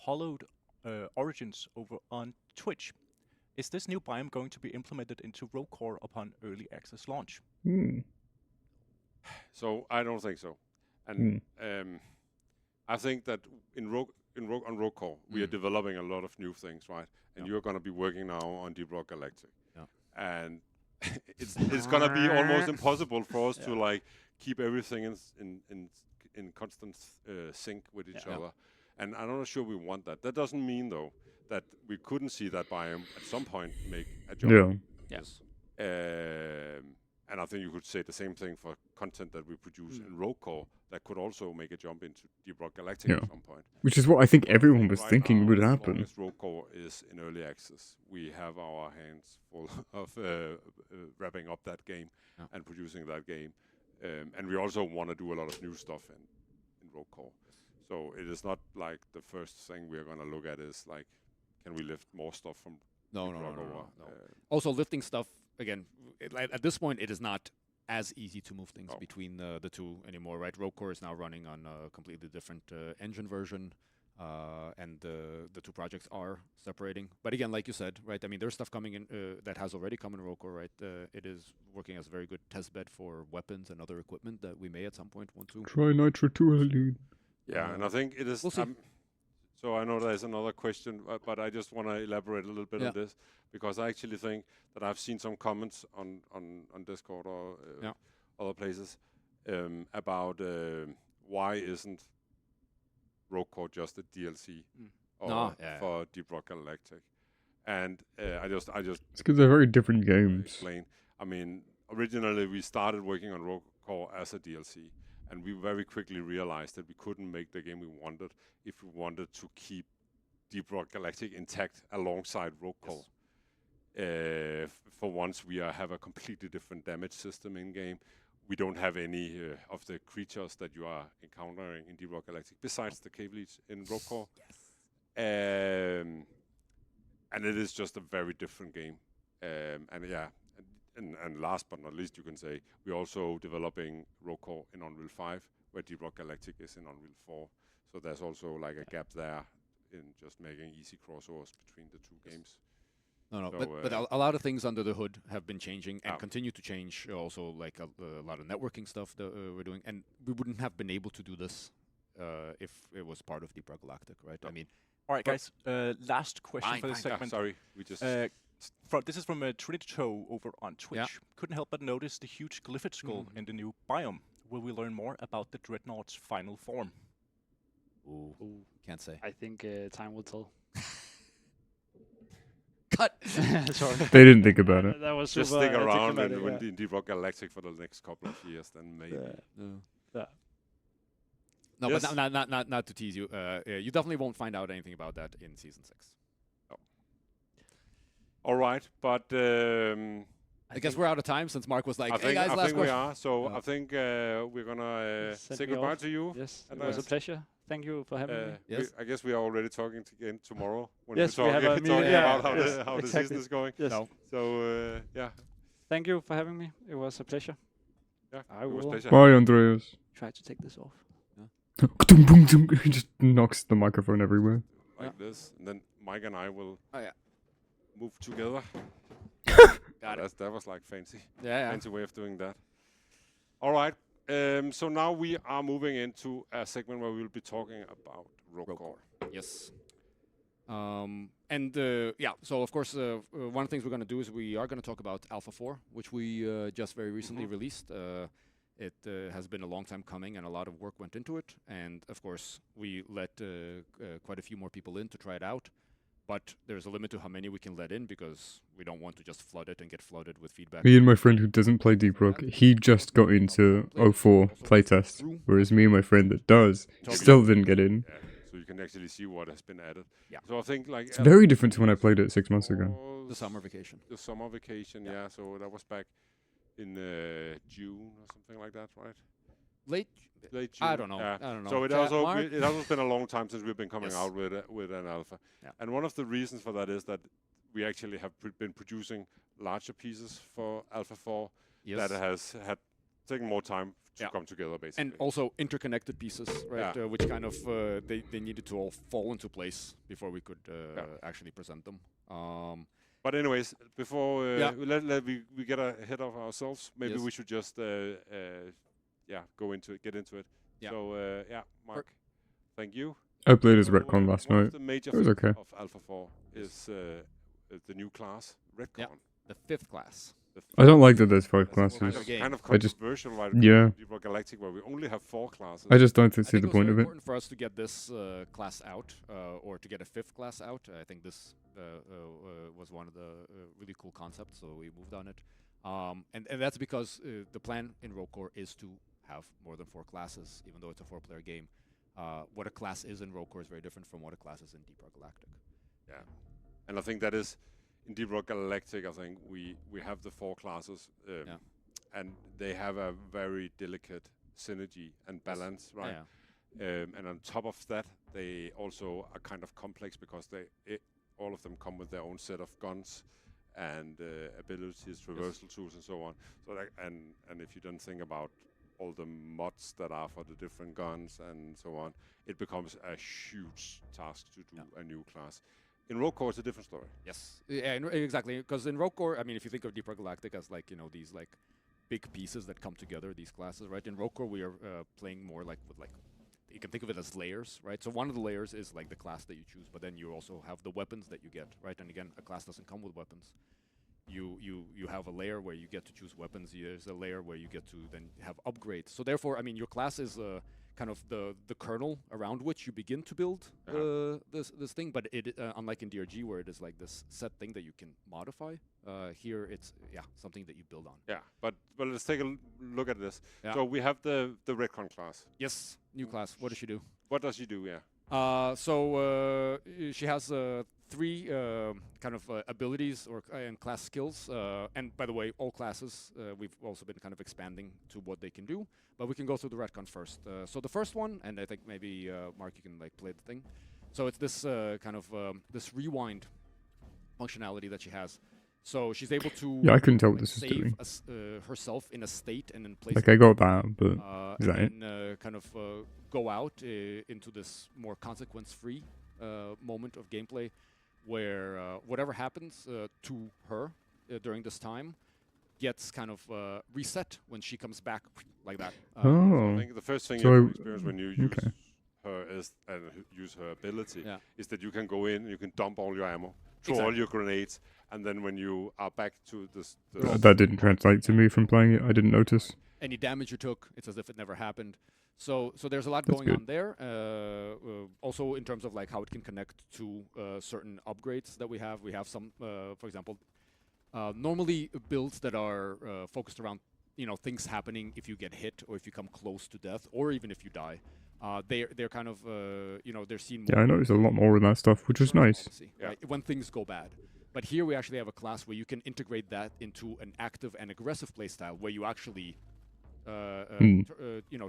Hollowed Origins over on Twitch. Is this new biome going to be implemented into Rogue Core upon early access launch? So I don't think so, and I think that on Rogue Core we are developing a lot of new things, right? And you're going to be working now on Deep Rock Galactic, and it's going to be almost impossible for us to like keep everything in constant sync with each other, and I'm not sure we want that. That doesn't mean though that we couldn't see that biome at some point make a jump. Yeah. Yes. And I think you could say the same thing for content that we produce in Rogue Core that could also make a jump into Deep Rock Galactic at some point. Which is what I think everyone was thinking would happen. As long as Rogue Core is in early access, we have our hands full of wrapping up that game and producing that game. And we also want to do a lot of new stuff in Rogue Core. So it is not like the first thing we're going to look at is like, can we lift more stuff from No. over? Also, lifting stuff, again, at this point, it is not as easy to move things between the two anymore, right? Rogue Core is now running on a completely different engine version, and the two projects are separating. But again, like you said, right, I mean, there's stuff coming in that has already come in Rogue Core, right? It is working as a very good testbed for weapons and other equipment that we may at some point want to. Try Nitro 2 Elite. Yeah, and I think it is... We'll see. So I know there's another question, but I just want to elaborate a little bit on this, because I actually think that I've seen some comments on Discord or other places about why isn't Rogue Core just a DLC for Deep Rock Galactic, and I just it's because they're very different games. Explain. I mean, originally we started working on Rogue Core as a DLC. And we very quickly realized that we couldn't make the game we wanted if we wanted to keep Deep Rock Galactic intact alongside Rogue Core. For once, we have a completely different damage system in-game. We don't have any of the creatures that you are encountering in Deep Rock Galactic, besides the cave leech in Rogue Core. And it is just a very different game. And last but not least, you can say, we're also developing Rogue Core in Unreal 5, where Deep Rock Galactic is in Unreal 4. So there's also like a gap there in just making easy crossovers between the two games. No, but a lot of things under the hood have been changing and continue to change. Also, like a lot of networking stuff that we're doing. And we wouldn't have been able to do this if it was part of Deep Rock Galactic, right? I mean... All right, guys. Last question for this segment. Sorry, we just... this is from Trinito over on Twitch. Couldn't help but notice the huge glyphid skull in the new biome. Will we learn more about the Dreadnought's final form? Ooh. Can't say. I think time will tell. Cut! Sorry. They didn't think about it. That was just super, stick around and in Deep Rock Galactic for the next couple of years, then maybe. No, but not to tease you. You definitely won't find out anything about that in Season 6. All right, but I guess we're out of time since Mark was like, "Hey guys, I last think question." we are. So I think we're gonna say goodbye to you. Yes, it was a pleasure. Thank you for having me. Yes. I guess we are already talking again tomorrow when yes, we have a talking meeting, about how the season is going. Yes. No. So yeah. Thank you for having me. It was a pleasure. Yeah, it was a pleasure. Bye, Andreas. Try to take this off. He just knocks the microphone everywhere. Like this, and then Mike and I will move together. Got it. That was like fancy. Yeah. Fancy way of doing that. All right. So now we are moving into a segment where we'll be talking about Rogue. Yes. So of course, one of the things we're going to do is we are going to talk about Alpha 4, which we just very recently released. It has been a long time coming, and a lot of work went into it. And of course, we let quite a few more people in to try it out. But there's a limit to how many we can let in because we don't want to just flood it and get flooded with feedback. Me and my friend who doesn't play Deep Rock, he just got into 04 playtest, whereas me and my friend that does still didn't get in. Yeah. So you can actually see what has been added. Yeah. So I think like It's very different to when I played it 6 months ago. The summer vacation. The summer vacation, yeah. So that was back in June or something like that, right? Late June. I don't know. I don't know. So it also been a long time since we've been coming Yes. out with an alpha. Yeah. And one of the reasons for that is that we actually have been producing larger pieces for Alpha 4 Yes. that has had taken more time to come together, basically. And also interconnected pieces, right? Yeah. Which kind of they needed to all fall into place before we could actually present them. But anyways, before we get ahead of ourselves, maybe Yes. we should just get into it. Yeah. So Mark, thank you. I played as So, Retcon last one night. of the major It was things okay. of Alpha 4 is the new class, Retcon. Yeah. The 5th class. I don't like that there's 5 That's classes. kind of I just- controversial, right? Yeah. Deep Rock Galactic, where we only have 4 classes. I just don't I see think the it was point very of it. important for us to get this class out, or to get a 5th class out. I think this was one of the really cool concepts, so we moved on it. And that's because the plan in Rogue Core is to have more than 4 classes, even though it's a 4-player game. What a class is in Rogue Core is very different from what a class is in Deep Rock Galactic. Yeah, and I think that is in Deep Rock Galactic. I think we have the 4 classes, and they have a very delicate synergy and balance, right? Yeah. And on top of that, they also are kind of complex because all of them come with their own set of guns and abilities, traversal tools, and so on. So and if you don't think about all the mods that are for the different guns and so on, it becomes a huge task to do a new class. In Rogue Core, it's a different story. Yes. Yeah, exactly. Because in Rogue Core, I mean, if you think of Deep Rock Galactic as like, these like big pieces that come together, these classes, right? In Rogue Core, we are playing more like with you can think of it as layers, right? So one of the layers is like the class that you choose, but then you also have the weapons that you get, right? And again, a class doesn't come with weapons. You have a layer where you get to choose weapons. There's a layer where you get to then have upgrades. So therefore, I mean, your class is kind of the kernel around which you begin to build this thing. But it unlike in DRG where it is like this set thing that you can modify, here it's something that you build on. Yeah, but let's take a look at this. Yeah. So we have the Retcon class. Yes, new class. What does she do? What does she do? Yeah. So she has 3 kind of abilities and class skills. And by the way, all classes we've also been kind of expanding to what they can do. But we can go through the retcon first. So the first one, and I think maybe Mark, you can like play the thing. So it's this kind of this rewind functionality that she has. So she's able to Yeah, I couldn't tell what this is save doing. herself in a state and then place Like, I got that, but is that it? and then kind of go out into this more consequence-free moment of gameplay where whatever happens to her during this time gets kind of reset when she comes back like that. So Oh. I think the first thing So you I- have to experience when you use okay. her use her ability Yeah. is that you can go in, you can dump all your ammo, throw all Exactly. your grenades, and then when you are back to this, That didn't translate to me from playing it. I didn't notice. Any damage you took, it's as if it never happened. So there's a lot That's going good. on there. Also in terms of like how it can connect to certain upgrades that we have. We have some, for example, normally builds that are focused around things happening if you get hit or if you come close to death or even if you die. They're kind of they're seen more Yeah, I noticed a lot more of that stuff, which was nice. policy, Yeah. right, when things go bad. But here we actually have a class where you can integrate that into an active and aggressive playstyle where you actually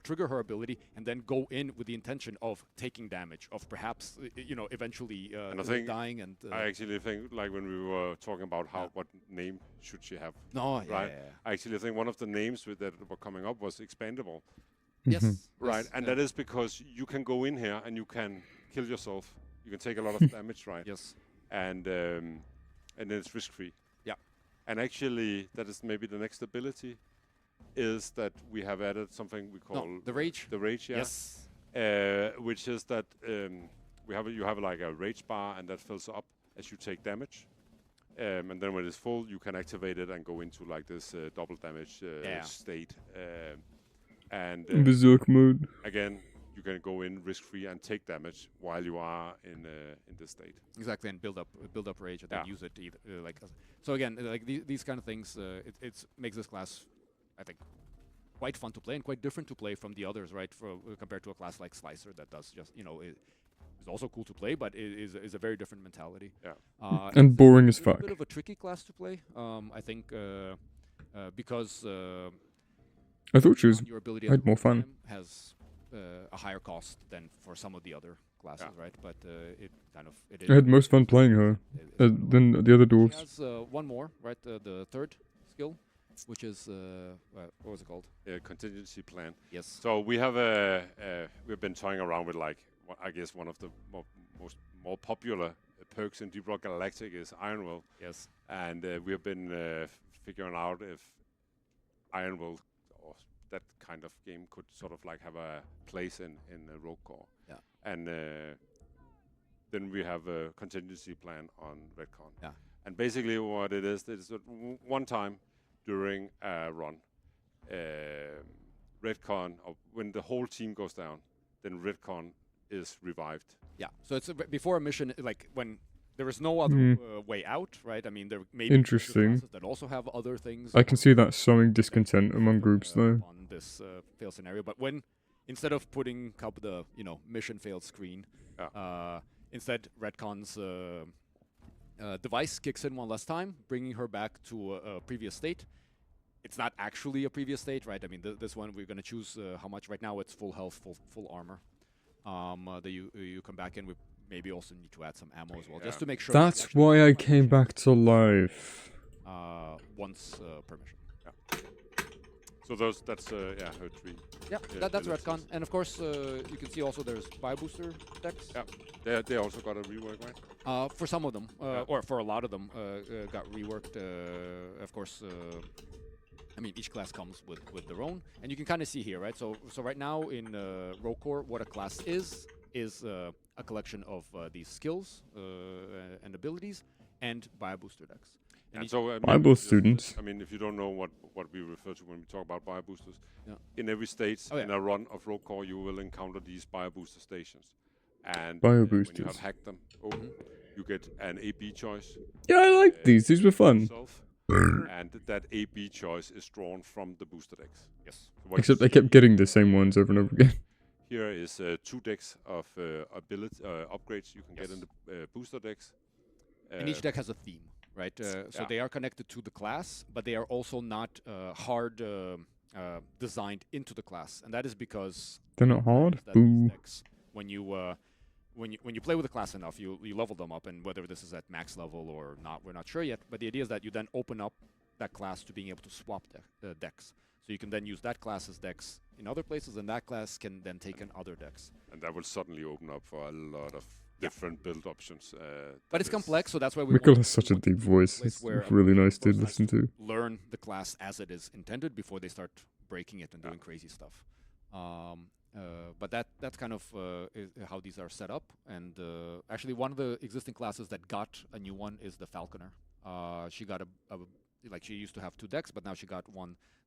trigger her ability and then go in with the intention of taking damage, of perhaps eventually And I think dying. And I actually think, like when we were talking about what name should she have, no, right? I actually think one of the names that were coming up was expandable, Yes, right? yes, And yeah. that is because you can go in here and you can kill yourself. You can take a lot of damage, right? Yes. And then it's risk free. Yeah. And actually, that is maybe the next ability, is that we have added something we call the rage. The rage, yeah. Yes. Which is that you have like a rage bar, and that fills up as you take damage. And then when it's full, you can activate it and go into like this double damage state. And Berserk mode. again, you can go in risk-free and take damage while you are in this state. Exactly, and build up rage, and then use it either, so again, like these kind of things, it makes this class, I think, quite fun to play and quite different to play from the others, right? Compared to a class like Slicer that does just is also cool to play, but it is a very different mentality. Yeah. And boring as It's fuck. a bit of a tricky class to play, I think, because I thought she was your ability had more fun. has a higher cost than for some of the other classes, right? But it kind of it is. I had most fun playing her than the other She dwarves. has one more, right? The third skill, which is what was it called? Contingency plan. Yes. So we have we've been toying around with like I guess one of the more popular perks in Deep Rock Galactic is Iron Will. Yes. And we have been figuring out if Iron Will or that kind of game could sort of like have a place in Rogue Core. Yeah. And then we have a contingency plan on Redcon. Yeah. And basically what it is that one time during a run, Redcon, or when the whole team goes down, then Redcon is revived. Yeah. So it's before a mission, like when there is no other way out, right? I mean, there may be Interesting. classes that also have other things. I can see that sowing discontent among groups though. On this fail scenario, but when instead of putting up the mission failed screen, instead Redcon's device kicks in one last time, bringing her back to a previous state. It's not actually a previous state, right? I mean, this one we're going to choose how much. Right now it's full health, full armor. That you come back in. We maybe also need to add some ammo as well, just to make sure. That's why I came back to life. Once per mission. Yeah. So that's her 3. Yeah, that's Redcon, and of course you can see also there's bio booster decks. Yeah, they also got a rework, right? For some of them, or for a lot of them, got reworked. Of course, I mean each class comes with their own, and you can kind of see here, right? So right now in Rogue Core, what a class is a collection of these skills and abilities and bio booster decks. And so, I mean, Bible students. I mean, if you don't know what we refer to when we talk about bio boosters, in every stage in a run of Rogue Core, you will encounter these bio booster stations. And Bio when you boosters. have hacked them open, you get an A/B choice. Yeah, I like these. These were fun. Yourself, and that A/B choice is drawn from the booster decks. Yes. So Except I kept getting the same ones over and over again. here is 2 decks of ability upgrades you can get in the booster decks. And each deck has a theme, right? So they are connected to the class, but they are also not hard designed into the class, and that is because They're not hard. that these Boo. decks, when you play with the class enough, you level them up, and whether this is at max level or not, we're not sure yet. But the idea is that you then open up that class to being able to swap decks. So you can then use that class's decks in other places, and that class can then take in other decks. And that will suddenly open up for a lot of different build options. But it's complex, so that's why we Mikkel want has such a deep voice. place It's where really nice to both sides listen to. learn the class as it is intended before they start breaking it and doing crazy stuff. But that's kind of how these are set up. And actually, one of the existing classes that got a new one is the Falconer. She got she used to have 2 decks, but now she got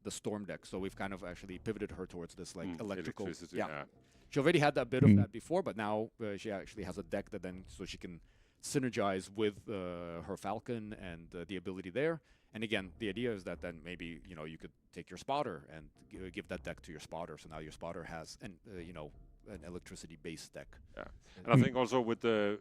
the Storm deck. So we've kind of actually pivoted her towards this electrical. Electricity, Yeah. She already had a bit of that before, but now she actually has a deck that then so she can synergize with her Falcon and the ability there. And again, the idea is that then maybe you could take your spotter and give that deck to your spotter. So now your spotter has an electricity-based deck. Yeah, and I think also with the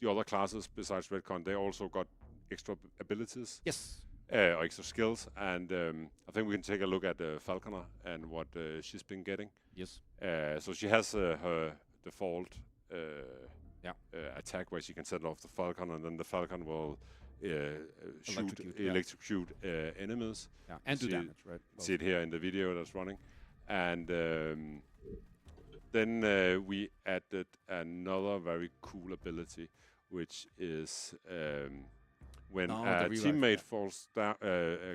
other classes besides Redcon, they also got extra abilities. Yes. Or extra skills, and I think we can take a look at Falconer and what she's been getting. Yes. So she has her default attack where she can set off the Falcon, and then the Falcon will electrocute enemies. Yeah, and do damage, right? See it here in the video that's running. And then we added another very cool ability, which is when Oh, a the revive, teammate yeah. falls down,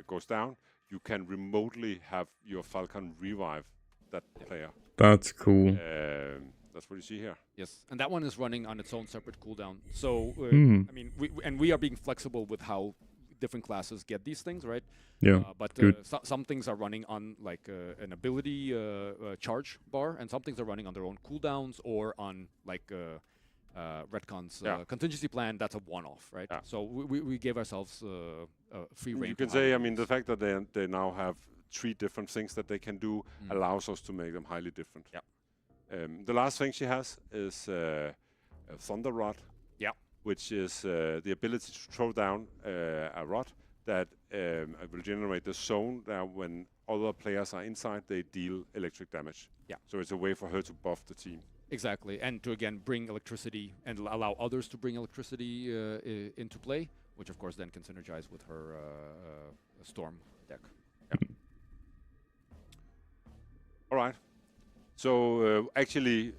goes down, you can remotely have your Falcon revive that player. That's cool. That's what you see here. Yes, and that one is running on its own separate cooldown. So, Hmm. I mean, we are being flexible with how different classes get these things, right? Yeah. But good. some things are running on like an ability charge bar, and some things are running on their own cooldowns or on like Redcon's contingency plan. That's a one-off, right? Yeah. So we gave ourselves free rein. You can to how we say, I do mean, the this. fact that they now have 3 different things that they can do allows us to make them highly different. Yeah. The last thing she has is a Thunder Rod. Yeah. Which is the ability to throw down a rod that will generate the zone that when other players are inside, they deal electric damage. Yeah. So it's a way for her to buff the team. Exactly, and to again bring electricity and allow others to bring electricity into play, which of course then can synergize with her storm deck. All right. So actually,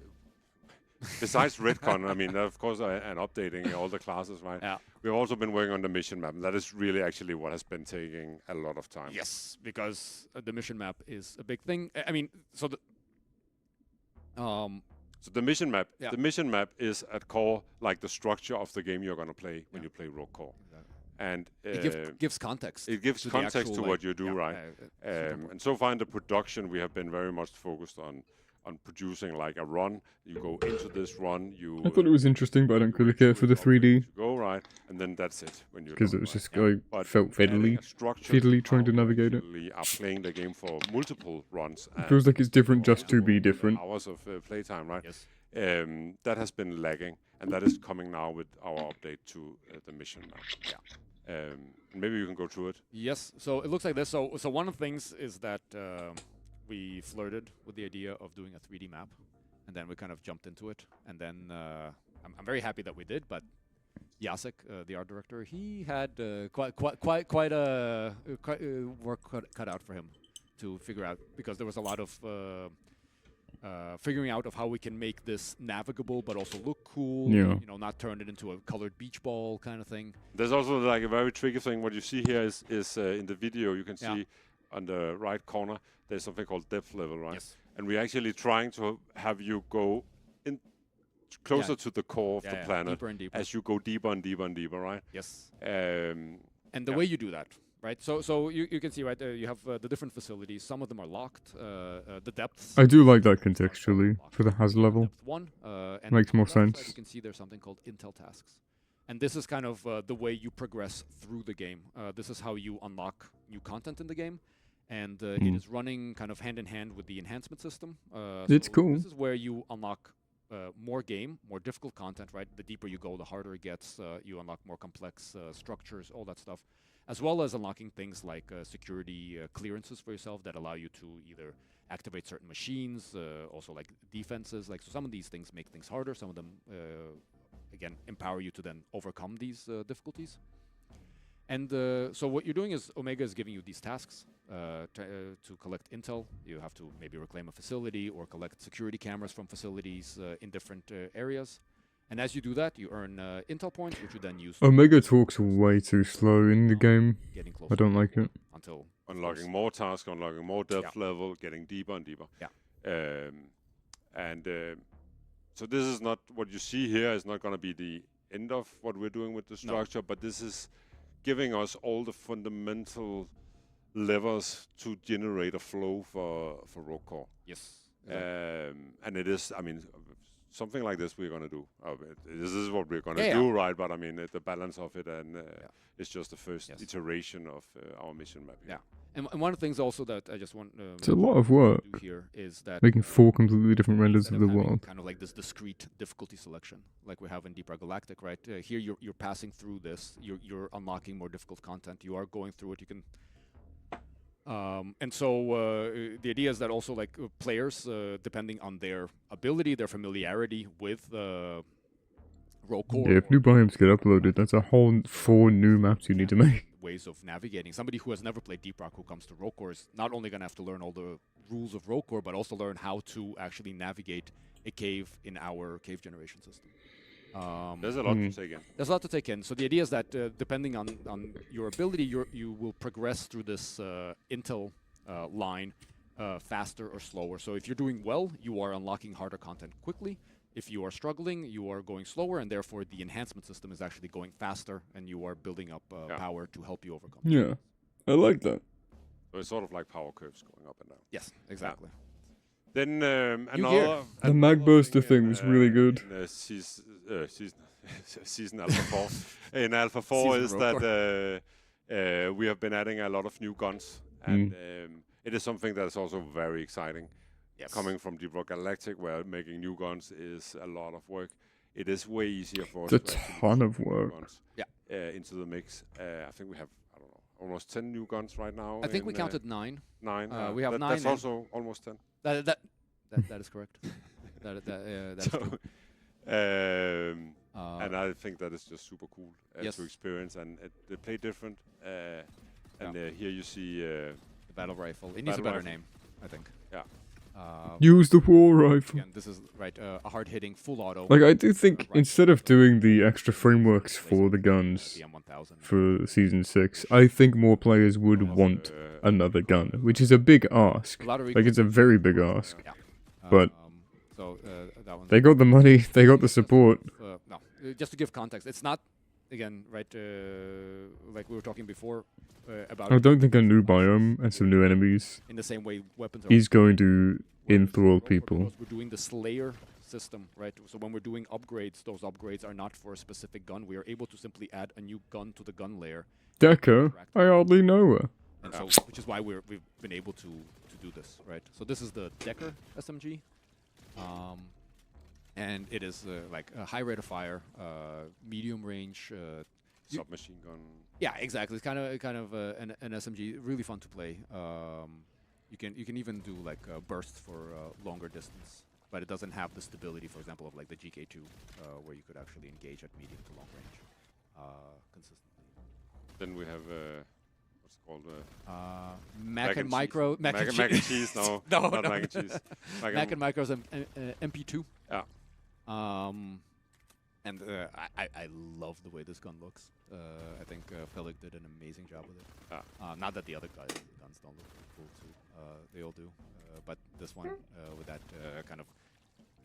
besides Redcon, I mean, of course, and updating all the classes, right? Yeah. We've also been working on the mission map, and that is really actually what has been taking a lot of time. Yes, because the mission map is a big thing. I mean, so the So the mission map, Yeah. the mission map is at core like the structure of the game you're going to play when you play Rogue Core, and it gives context. it gives to the context actual, to like, what you do, yeah, right? super important. And so far in the production, we have been very much focused on producing like a run. You go into this run, you. I thought it was interesting, but I don't really care for the 3D. You go right, and then that's it when you're Because done, it was right? just, I But felt adding fiddly. a structure fiddly to trying to how you navigate it. actually are playing the game for multiple runs. It feels like it's different just to be different. Hours of playtime, right? Yes. That has been lagging, and that is coming now with our update to the mission map. Yeah. Maybe you can go through it. Yes. So it looks like this. So one of the things is that we flirted with the idea of doing a 3D map, and then we kind of jumped into it. And then I'm very happy that we did. But Jacek, the art director, he had quite a work cut out for him to figure out, because there was a lot of figuring out of how we can make this navigable but also look cool. Yeah. You know, not turn it into a colored beach ball kind of thing. There's also like a very tricky thing. What you see here is in the video, you can Yeah. see on the right corner, there's something called depth level, right? Yes. And we're actually trying to have you go in closer Yeah. to the core of the planet deeper and deeper. as you go deeper and deeper and deeper, right? Yes. Um, And the Yeah. way you do that, right? So you can see, right, you have the different facilities. Some of them are locked. The depths. I do like that contextually for the hazard level. Depth 1. And Makes on the more left side, sense. you can see there's something called Intel tasks. And this is kind of the way you progress through the game. This is how you unlock new content in the game. And it is running kind of hand in hand with the enhancement system. It's so cool. This is where you unlock more game, more difficult content, right? The deeper you go, the harder it gets. You unlock more complex structures, all that stuff, as well as unlocking things like security clearances for yourself that allow you to either activate certain machines, also like defenses. Like, so some of these things make things harder. Some of them, again, empower you to then overcome these difficulties. And so what you're doing is Omega is giving you these tasks to collect intel. You have to maybe reclaim a facility or collect security cameras from facilities in different areas. And as you do that, you earn intel points, which you then use to Omega talks way too slow in the game. getting closer I don't to like the it. goal until unlocking more tasks, unlocking more depth level, getting deeper and deeper. Yeah. So this is not what you see here is not going to be the end of what we're doing with the structure, but this is giving us all the fundamental levers to generate a flow for Rogue Core. Yes. And it is, I mean, something like this we're going to do. This is what we're going to Yeah, do, yeah. right? But I mean, the balance of it, and it's just the first Yes. iteration of our mission map. Yeah. And one of the things also that I just want It's a lot of work. to do here is that Making 4 completely different renders instead of the having world. kind of like this discrete difficulty selection, like we have in Deep Rock Galactic, right? Here you're passing through this. You're unlocking more difficult content. You are going through it. You can. And so the idea is that also like players, depending on their ability, their familiarity with Rogue Core, Yeah, if new biomes get uploaded, that's a whole 4 new maps you need to make. ways of navigating. Somebody who has never played Deep Rock who comes to Rogue Core is not only going to have to learn all the rules of Rogue Core, but also learn how to actually navigate a cave in our cave generation system. There's a lot to take in. There's a lot to take in. So the idea is that depending on your ability, you will progress through this intel line faster or slower. So if you're doing well, you are unlocking harder content quickly. If you are struggling, you are going slower, and therefore the enhancement system is actually going faster, and you are building up power to help you overcome. Yeah, I like that. So it's sort of like power curves going up and down. Yes, exactly. Then The mag burster thing was really good. In, season Alpha 4. In Alpha 4 is that we have been adding a lot of new guns, and it is something that is also very exciting. Yes. Coming from Deep Rock Galactic, where making new guns is a lot of work, it is way easier for us It's a to actually ton put of new work. guns, into the mix. I think we have, I don't know, almost 10 new guns right now. I think we counted 9. 9. We have 9. That's also almost 10. That is correct. That's So, true. and I think that is just super cool Yes. to experience, and they play different. Here you see The battle rifle. It needs a battle better rifle. name, I think. Yeah. Use the war rifle. Again, this is right. A hard-hitting full auto. Like, I do think rifle. instead of doing the extra frameworks for the guns The M1000. for Season 6, I think more players would want another gun, which is a big ask. A lot of Like, it's a very big ask. Yeah. But so that one. they got the money, they got the support. No, just to give context, it's not again right. Like we were talking before about. I don't think a new biome and some new enemies In the same way, weapons are. is going to enthrall people. Because we're doing the Slayer system, right? So when we're doing upgrades, those upgrades are not for a specific gun. We are able to simply add a new gun to the gun layer. Decker? I hardly know her. And so, which is why we've been able to do this, right? So this is the Decker SMG, and it is like a high rate of fire, medium range. submachine gun. Yeah, exactly. It's kind of an SMG. Really fun to play. You can even do like bursts for longer distance, but it doesn't have the stability, for example, of like the GK2, where you could actually engage at medium to long range consistently. Then we have what's it called? Mac and Micro, mac and cheese. No, No, not no. mac and cheese. Mac and Micro's MP2. Yeah. And I love the way this gun looks. I think Felix did an amazing job with it. Not that the other guns don't look cool too. They all do. But this one with that kind of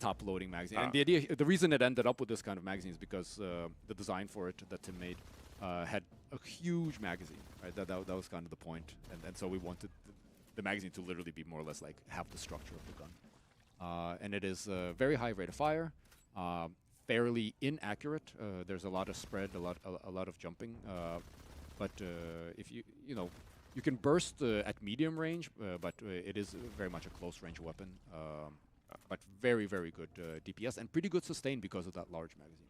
top-loading magazine. And the reason it ended up with this kind of magazine is because the design for it that Tim made had a huge magazine. Right, that was kind of the point. And so we wanted the magazine to literally be more or less like have the structure of the gun. And it is a very high rate of fire. Fairly inaccurate. There's a lot of spread, a lot of jumping. But if you can burst at medium range, but it is very much a close range weapon. But very, very good DPS and pretty good sustain because of that large magazine.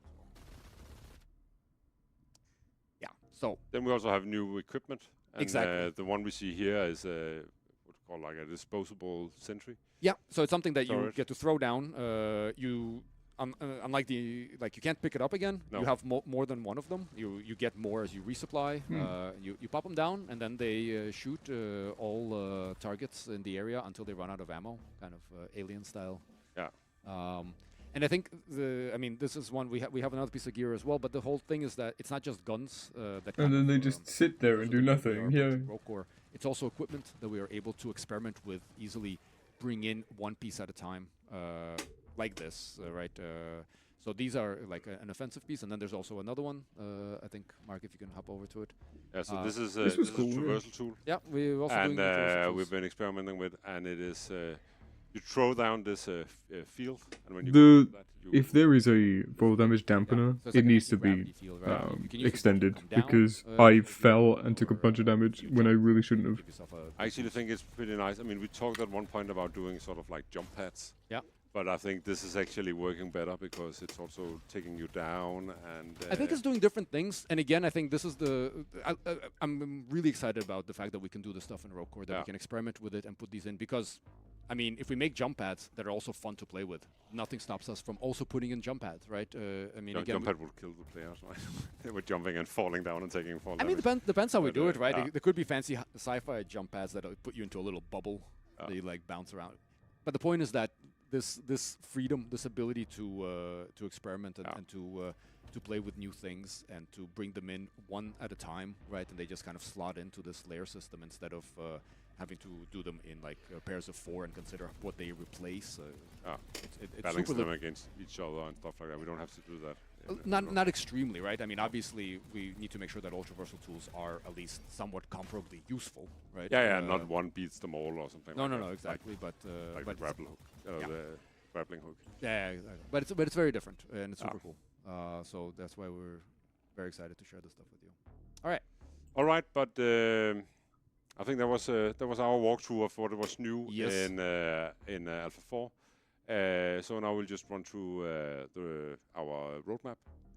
Yeah. So then we also have new equipment. And, exactly. The one we see here is what's called like a disposable sentry. Yeah. So it's something that you Storage. get to throw down. Unlike you can't pick it up again. No. You have more than one of them. You get more as you resupply. You pop them down, and then they shoot all targets in the area until they run out of ammo, kind of alien style. Yeah. And I think this is one we have another piece of gear as well. But the whole thing is that it's not just guns that. And then they just sit there and do nothing. Yeah. It's also equipment that we are able to experiment with easily, bring in one piece at a time. Like this, right? So these are like an offensive piece, and then there's also another one. I think, Mark, if you can hop over to it. Yeah, so this is this was a cool, yeah. traversal tool. Yeah, we're also doing And we've been experimenting with, and it is you throw down this field, and when you The- go to that, you If there is a fall damage dampener, so it's it like an needs to be anti-gravity field, right? You can use it to extended come down, because I fell and took a bunch of damage when I really shouldn't have. give yourself a I actually think it's pretty nice. I mean, we talked at one point about doing sort of like jump pads. Yeah. But I think this is actually working better because it's also taking you down, and I think it's doing different things, and again, I think this is I'm really excited about the fact that we can do this stuff in Rogue Core, that we can experiment with it and put these in, because, I mean, if we make jump pads that are also fun to play with, nothing stops us from also putting in jump pads, right? I mean, again, jump pad will kill the players, right? They were jumping and falling down and taking fall I mean, damage. depends how we But, do it, right? yeah. There could be fancy sci-fi jump pads that put you into a little bubble that you like bounce around. But the point is that this freedom, this ability to experiment and to play with new things and to bring them in one at a time, right? And they just kind of slot into this layer system instead of having to do them in like pairs of 4 and consider what they replace. It's Balance super them against each other and stuff like that. We don't have to do that. not extremely, right? I mean, obviously, we need to make sure that all traversal tools are at least somewhat comparably useful, right? Yeah, not one beats them all or something. No, exactly. But Like but the grapple hook, the grappling hook. yeah, exactly. But it's very different and it's super cool. So that's why we're very excited to share this stuff with you. All right, but I think that was our walkthrough of what was new in Alpha 4. So now we'll just run through our roadmap.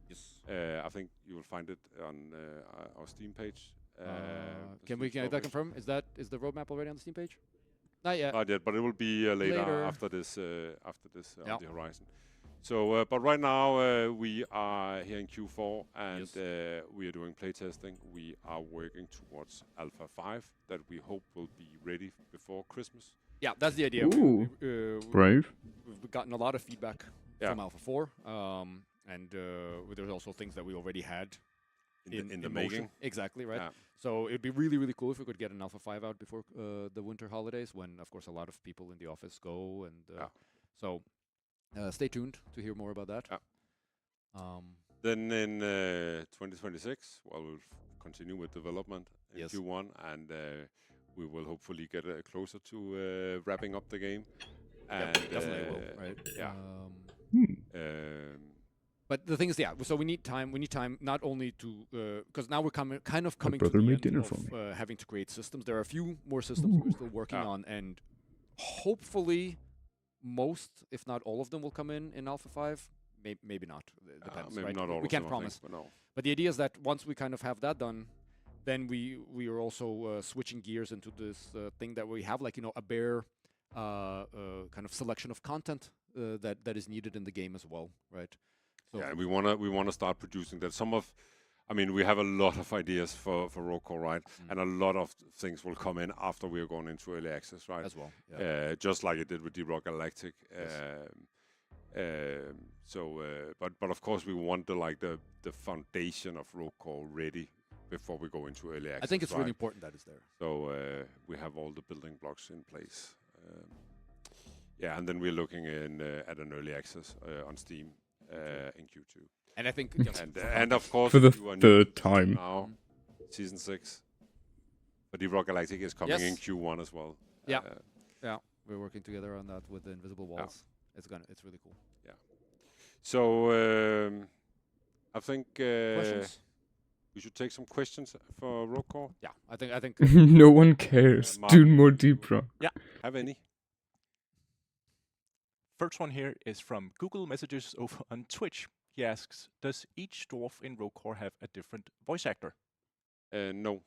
Yes. I think you will find it on our Steam page. Can I confirm? Is the roadmap already on the Steam page? Not yet. Not yet, but it will be later after this on the horizon. So, but right now we are here in Q4 and we are doing playtesting. We are working towards Alpha 5 that we hope will be ready before Christmas. Yeah, that's the idea. Ooh, brave. We've gotten a lot of feedback from Alpha 4, and there's also things that we already had in the motion. making. Exactly, right? Yeah. So it'd be really, really cool if we could get an Alpha 5 out before the winter holidays, when, of course, a lot of people in the office go. And so stay tuned to hear more about that. Then in 2026, we'll continue with development in Q1, and we will hopefully get closer to wrapping up the game. And definitely will, right? Yeah. But the thing is, so we need time. We need time not only to, because now we're coming to the end of having to create systems. There are a few more systems we're still working on, and hopefully most, if not all of them, will come in Alpha 5. Maybe not. It depends, maybe right? not all we of can't them, promise. I think, but no. But the idea is that once we kind of have that done, then we are also switching gears into this thing that we have, like, a bare kind of selection of content that is needed in the game as well, right? So yeah, we wanna start producing that. We have a lot of ideas for Rogue Core, right? And a lot of things will come in after we are going into early access, right? As well, just like it did with Deep Rock Galactic. But of course we want the foundation of Rogue Core ready before we go into early access. I think it's really important that it's there. So we have all the building blocks in place. And then we're looking at an early access on Steam in Q2. And I think, and of course, for the third time now, Season 6. But Deep Rock Galactic is coming in Q1 as well. Yeah, we're working together on that with the Invisible Walls. It's really cool. Yeah. So I think we should take some questions for Rogue Core. Yeah, I think. No one cares. Do more Deep Rock. Yeah. Have any? First one here is from Google Messages over on Twitch. He asks, does each dwarf in Rogue Core have a different voice actor? No.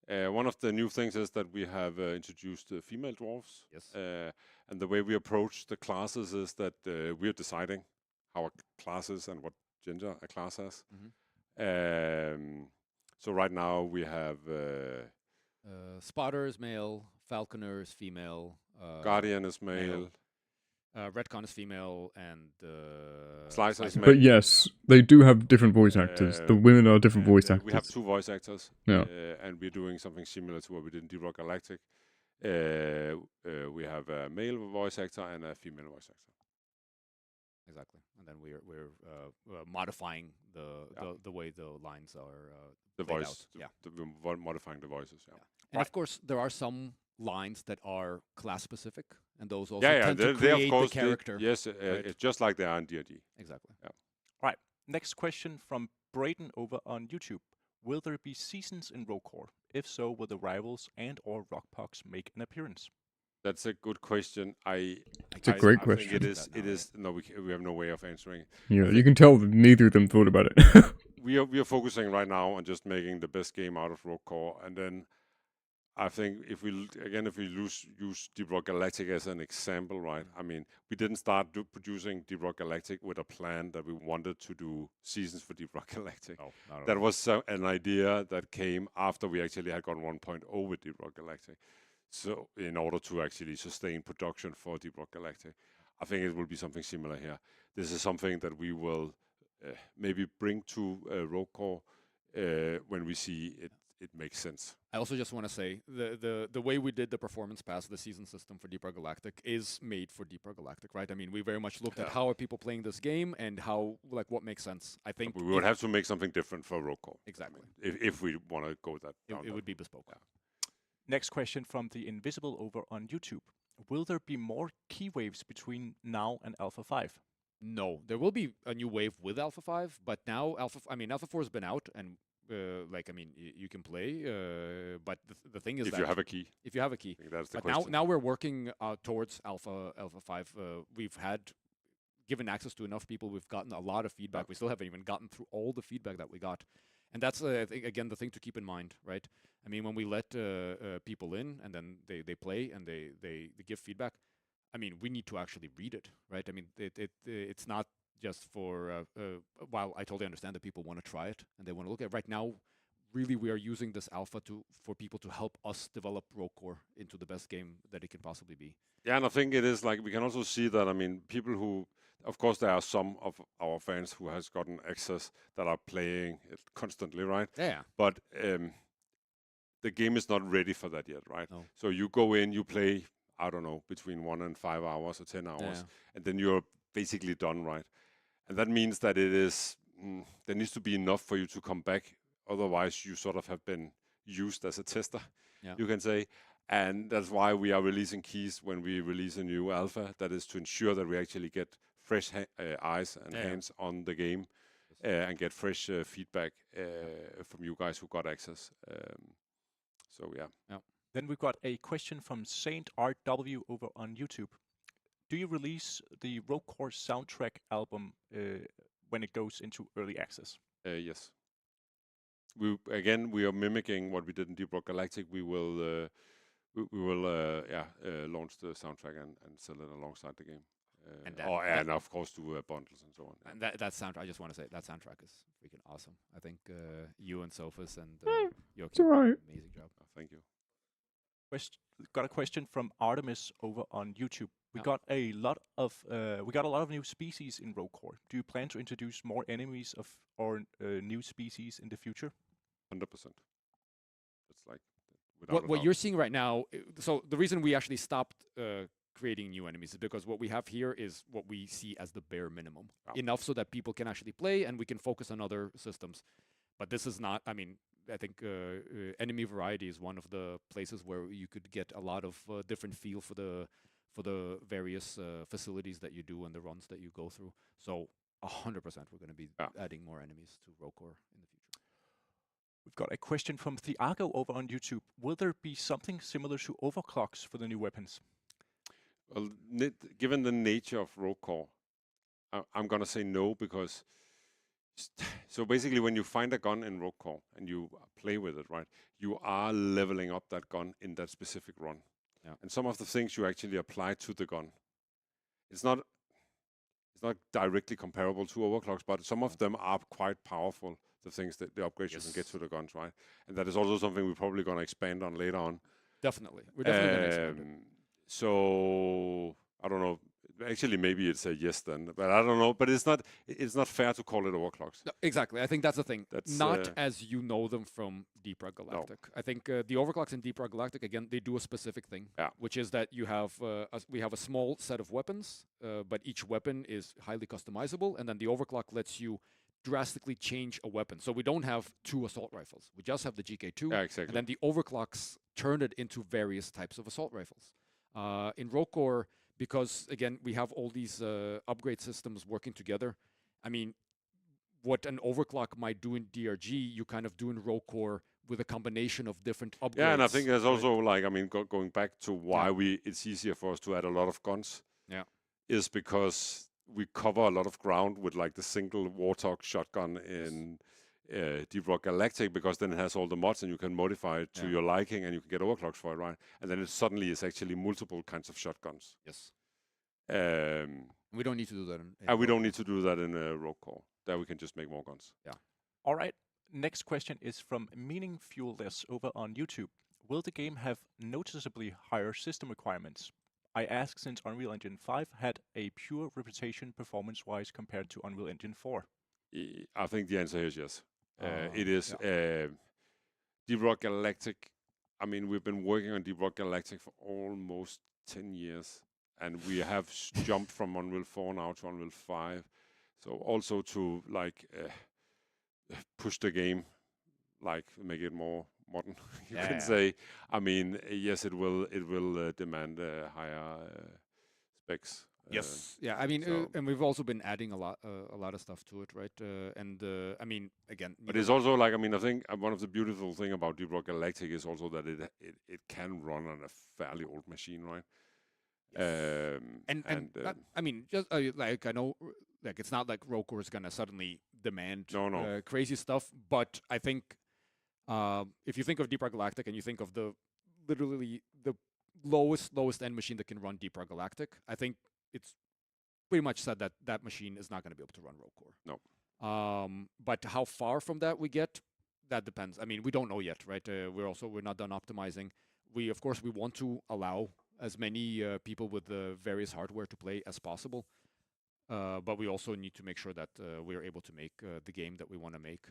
One of the new things is that we have introduced female dwarves. Yes. And the way we approach the classes is that we are deciding how a class is and what gender a class has. So right now we have Spotter is male, Falconer is female, Guardian is male. Redcon is female, and Slicer is male. But yes, they do have different voice actors. The women are different voice actors. We have 2 voice actors. Yeah. And we're doing something similar to what we did in Deep Rock Galactic. We have a male voice actor and a female voice actor. Exactly, and then we're modifying the way the lines are the laid voice. out. We're modifying the voices. Yeah. And of course, there are some lines that are class specific, and those also tend to create of course the character. Yes, it's just like they are in D&D. Exactly. Yeah. Right. Next question from Braden over on YouTube. Will there be seasons in Rogue Core? If so, will the rivals and or rockpox make an appearance? That's a good question. It's a great question. Think it is. No, we have no way of answering. Yeah, you can tell that neither of them thought about it. We are focusing right now on just making the best game out of Rogue Core, and then I think if we use Deep Rock Galactic as an example, right? I mean, we didn't start producing Deep Rock Galactic with a plan that we wanted to do seasons for Deep Rock Galactic. No, not at that all. was an idea that came after we actually had gone 1.0 with Deep Rock Galactic. So in order to actually sustain production for Deep Rock Galactic, I think it will be something similar here. This is something that we will maybe bring to Rogue Core when we see it makes sense. I also just want to say the way we did the performance pass, the season system for Deep Rock Galactic is made for Deep Rock Galactic, right? I mean, we very much looked at how are people playing this game and how, like, what makes sense. I think we would have to make something different for Rogue Core. Exactly. I mean, if we want to go that. It would be bespoke. Yeah. Next question from the Invisible over on YouTube. Will there be more key waves between now and Alpha 5? No, there will be a new wave with Alpha 5, but now Alpha 4 has been out, and you can play, but the thing is if that you have a key. If you have a key. I think that's the but question. now we're working towards Alpha 5. We've given access to enough people. We've gotten a lot of feedback. We still haven't even gotten through all the feedback that we got. And that's, I think, again, the thing to keep in mind, right? I mean, when we let people in and then they play and they give feedback, I mean, we need to actually read it, right? I mean, it's not just for, while I totally understand that people want to try it and they want to look at it. Right now, really, we are using this alpha for people to help us develop Rogue Core into the best game that it can possibly be. Yeah, and I think it is like, we can also see that, I mean, people who, of course, there are some of our fans who has gotten access that are playing it constantly, right? Yeah. But the game is not ready for that yet, right? No. So you go in, you play, I don't know, between 1 and 5 hours or 10 hours, and then you're basically done, right? And that means that it is, there needs to be enough for you to come back. Otherwise, you sort of have been used as a tester, you can say. And that's why we are releasing keys when we release a new alpha. That is to ensure that we actually get fresh eyes and hands on the game and get fresh feedback from you guys who got access. So, yeah. Then we've got a question from Saint RW over on YouTube. Do you release the Rogue Core soundtrack album when it goes into early access? Yes. We are mimicking what we did in Deep Rock Galactic. We will launch the soundtrack and sell it alongside the game. And of course do bundles and so on. And that sound, I just want to say that soundtrack is freaking awesome. I think you and Sophus and Joachim, amazing job. Oh, thank you. Got a question from Artemis over on YouTube. We got a lot of new species in Rogue Core. Do you plan to introduce more enemies or new species in the future? 100%. It's like what you're seeing right now. So the reason we actually stopped creating new enemies is because what we have here is what we see as the bare minimum, enough so that people can actually play and we can focus on other systems. But this is not. I mean, I think enemy variety is one of the places where you could get a lot of different feel for the various facilities that you do and the runs that you go through. So 100% we're going to be adding more enemies to Rogue Core in the future. We've got a question from Thiago over on YouTube. Will there be something similar to overclocks for the new weapons? Well, given the nature of Rogue Core, I'm going to say no, because so basically when you find a gun in Rogue Core and you play with it, right, you are leveling up that gun in that specific run. Yeah. And some of the things you actually apply to the gun, it's not directly comparable to overclocks, but some of them are quite powerful, the things that the upgrades you can get to the guns, right? And that is also something we're probably going to expand on later on. Definitely. We're definitely going to expand it. So, I don't know. Actually, maybe it's a yes then, but I don't know. But it's not fair to call it overclocks. No, exactly. I think that's the thing. That's not as you know them from Deep Rock Galactic. No. I think the overclocks in Deep Rock Galactic, again, they do a specific thing, which is that you have we have a small set of weapons, but each weapon is highly customizable, and then the overclock lets you drastically change a weapon. So we don't have 2 assault rifles. We just have the GK2. Yeah, exactly. And then the overclocks turn it into various types of assault rifles. In Rogue Core, because, again, we have all these upgrade systems working together. I mean, what an overclock might do in DRG, you kind of do in Rogue Core with a combination of different upgrades. Yeah, and I think there's also, like, I mean, going back to why it's easier for us to add a lot of guns. Yeah. Is because we cover a lot of ground with, like, the single Warthog shotgun in Deep Rock Galactic, because then it has all the mods and you can modify it to your liking and you can get overclocks for it, right? And then it suddenly is actually multiple kinds of shotguns. Yes. We don't need to do that we don't need to do that in Rogue Core. There we can just make more guns. Yeah. All right. Next question is from Meaning Fuelless over on YouTube. Will the game have noticeably higher system requirements? I ask since Unreal Engine 5 had a pure reputation performance-wise compared to Unreal Engine 4. I think the answer is yes. It is Deep Rock Galactic. I mean, we've been working on Deep Rock Galactic for almost 10 years, and we have jumped from Unreal 4 now to Unreal 5. So also to like push the game, like make it more modern, you can say. I mean, yes, it will demand higher specs. Yes. Yeah. I mean, so- and we've also been adding a lot of stuff to it, right? I mean, again, But it's also like, I mean, I think one of the beautiful thing about Deep Rock Galactic is also that it can run on a fairly old machine, right? I mean, just like I know, like it's not like Roku is gonna suddenly demand No. crazy stuff, but I think if you think of Deep Rock Galactic and you think of the literally the lowest end machine that can run Deep Rock Galactic, I think it's pretty much said that that machine is not going to be able to run Rocore. No. But how far from that we get, that depends. I mean, we don't know yet, right? We're not done optimizing. Of course we want to allow as many people with the various hardware to play as possible. But we also need to make sure that we're able to make the game that we want to make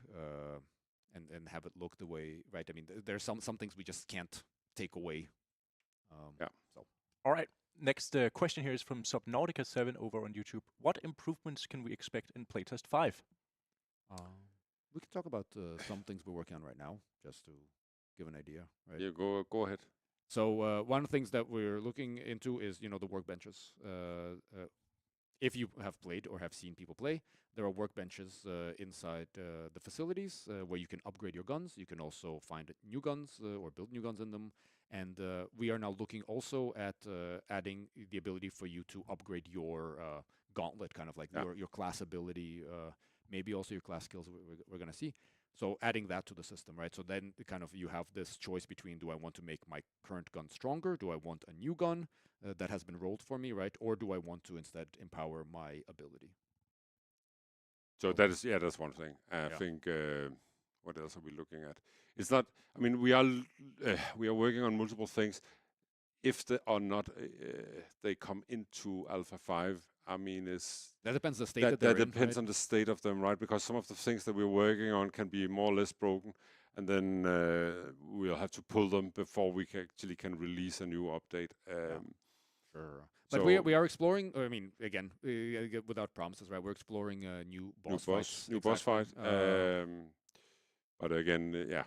and have it look the way, right? I mean, there's some things we just can't take away. So. All right. Next question here is from Subnautica7 over on YouTube. What improvements can we expect in playtest 5? We can talk about some things we're working on right now, just to give an idea, right? Yeah, go ahead. So one of the things that we're looking into is, the workbenches. If you have played or have seen people play, there are workbenches inside the facilities where you can upgrade your guns. You can also find new guns or build new guns in them. And we are now looking also at adding the ability for you to upgrade your gauntlet, kind of like your class ability, maybe also your class skills we're going to see. So adding that to the system, right? So then kind of you have this choice between, do I want to make my current gun stronger? Do I want a new gun that has been rolled for me, right? Or do I want to instead empower my ability? So that's one thing. I think, what else are we looking at? It's not, I mean, we are working on multiple things. If they or not they come into Alpha 5, I mean, that depends on the state that depends on the state of them, right? Because some of the things that we're working on can be more or less broken, and then we'll have to pull them before we actually can release a new update. Sure. But we are exploring. I mean, again, without promises, right? We're exploring new boss fights. New boss fight. But again,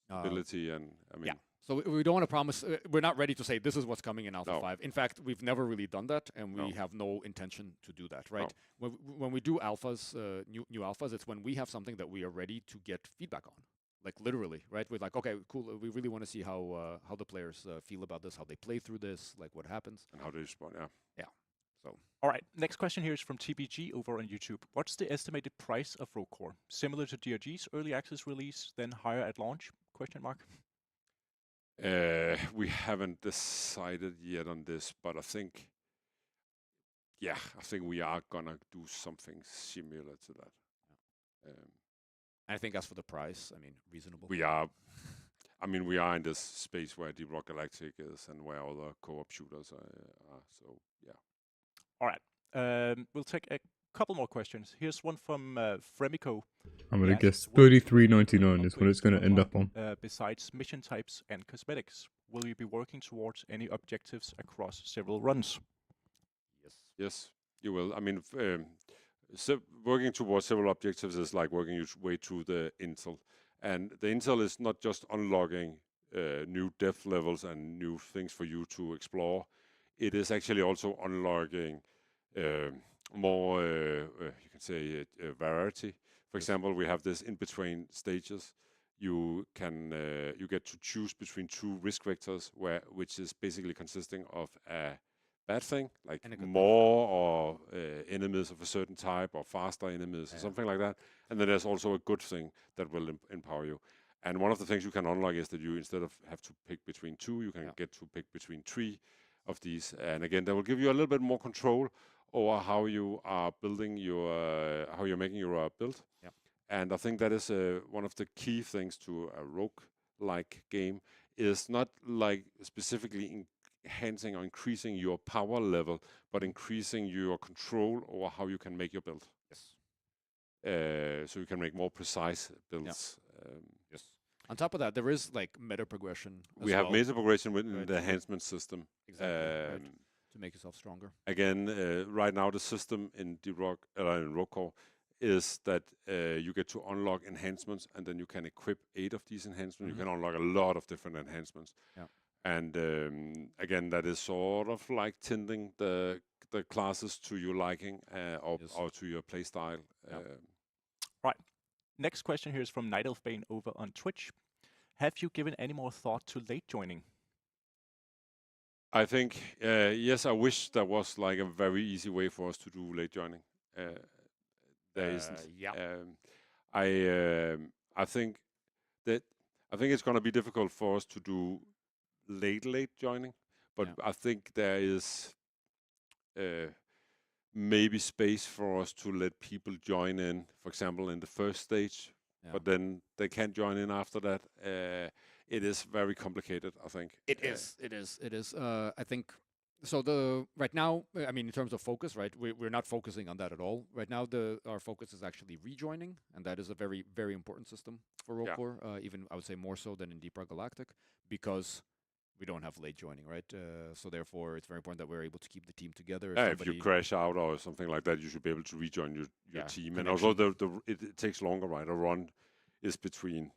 ability and I mean. Yeah. So we don't want to promise. We're not ready to say this is what's coming in Alpha 5. In fact, we've never really done that, and we have no intention to do that, right? No. When we do alphas, new alphas, it's when we have something that we are ready to get feedback on. Like literally, right? We're like, okay, cool. We really want to see how the players feel about this, how they play through this, like what happens, and how they respond. Yeah. So. All right. Next question here is from TBG over on YouTube. What's the estimated price of Rocore? Similar to DRG's early access release, then higher at launch? ? We haven't decided yet on this, but I think we are gonna do something similar to that. I think as for the price, I mean, reasonable. We are in this space where Deep Rock Galactic is and where other co-op shooters are. So yeah. All right. We'll take a couple more questions. Here's one from Fremico. I'm gonna guess $33.99 is what it's gonna end up on. Besides mission types and cosmetics, will you be working towards any objectives across several runs? Yes, you will. I mean, working towards several objectives is like working your way through the intel, and the intel is not just unlocking new depth levels and new things for you to explore. It is actually also unlocking more, you can say, variety. For example, we have this in between stages. You get to choose between two risk vectors, which is basically consisting of a bad thing, like more or enemies of a certain type or faster enemies or something like that. And then there's also a good thing that will empower you. And one of the things you can unlock is that you, instead of have to pick between two, you can get to pick between three of these. And again, that will give you a little bit more control over how you are building how you're making your build. Yeah. And I think that is one of the key things to a rogue-like game, is not like specifically enhancing or increasing your power level, but increasing your control over how you can make your build. Yes. So you can make more precise builds. Yes. On top of that, there is like meta progression. We have meta progression within right, the enhancement system. Exactly. Right. To make yourself stronger. Again, right now the system in in Rogue Core is that you get to unlock enhancements, and then you can equip 8 of these enhancements. You can unlock a lot of different enhancements. Yeah. And again, that is sort of like tending the classes to your liking or to your playstyle. Right. Next question here is from Night Elf Bane over on Twitch. Have you given any more thought to late joining? I think yes. I wish there was like a very easy way for us to do late joining. There isn't. Yeah. I think it's going to be difficult for us to do late joining, but I think there is maybe space for us to let people join in, for example, in the first stage, but then they can't join in after that. It is very complicated, I think. It is. I think so. Right now, I mean, in terms of focus, right? We're not focusing on that at all right now. Our focus is actually rejoining, and that is a very, very important system for Rogue Core. Even I would say more so than in Deep Rock Galactic, because we don't have late joining, right? So therefore, it's very important that we're able to keep the team together. If you crash out or something like that, you should be able to rejoin your team. And also, it takes longer, right? A run is between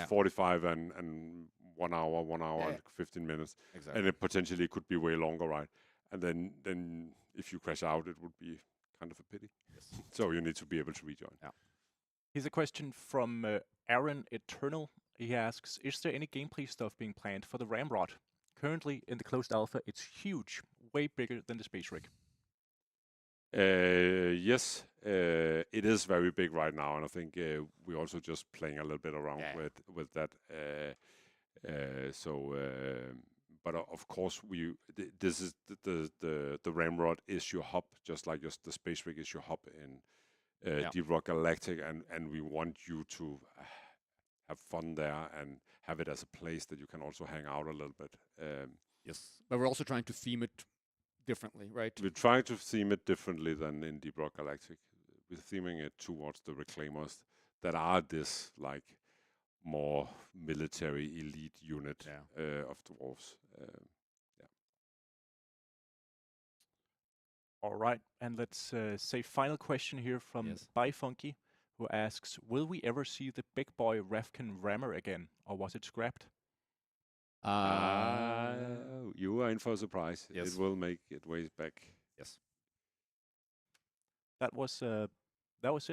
45 and 1 hour and 15 minutes. Exactly. And it potentially could be way longer, right? And then if you crash out, it would be kind of a pity. Yes. So you need to be able to rejoin. Yeah. Here's a question from Aaron Eternal. He asks, is there any gameplay stuff being planned for the Ramrod? Currently, in the closed alpha, it's huge, way bigger than the space rig. Yes, it is very big right now, and I think we're also just playing a little bit around with that. But of course, this is the Ramrod is your hub, just like the space rig is your hub in Deep Rock Galactic, and we want you to have fun there and have it as a place that you can also hang out a little bit. Yes, but we're also trying to theme it differently, right? We're trying to theme it differently than in Deep Rock Galactic. We're theming it towards the Reclaimers that are this like more military elite unit of dwarves. All right, and let's say final question here from Bifunky, who asks, will we ever see the big boy Rafkin Rammer again, or was it scrapped? You are in for a surprise. Yes. It will make its way back. Yes. That was it. That was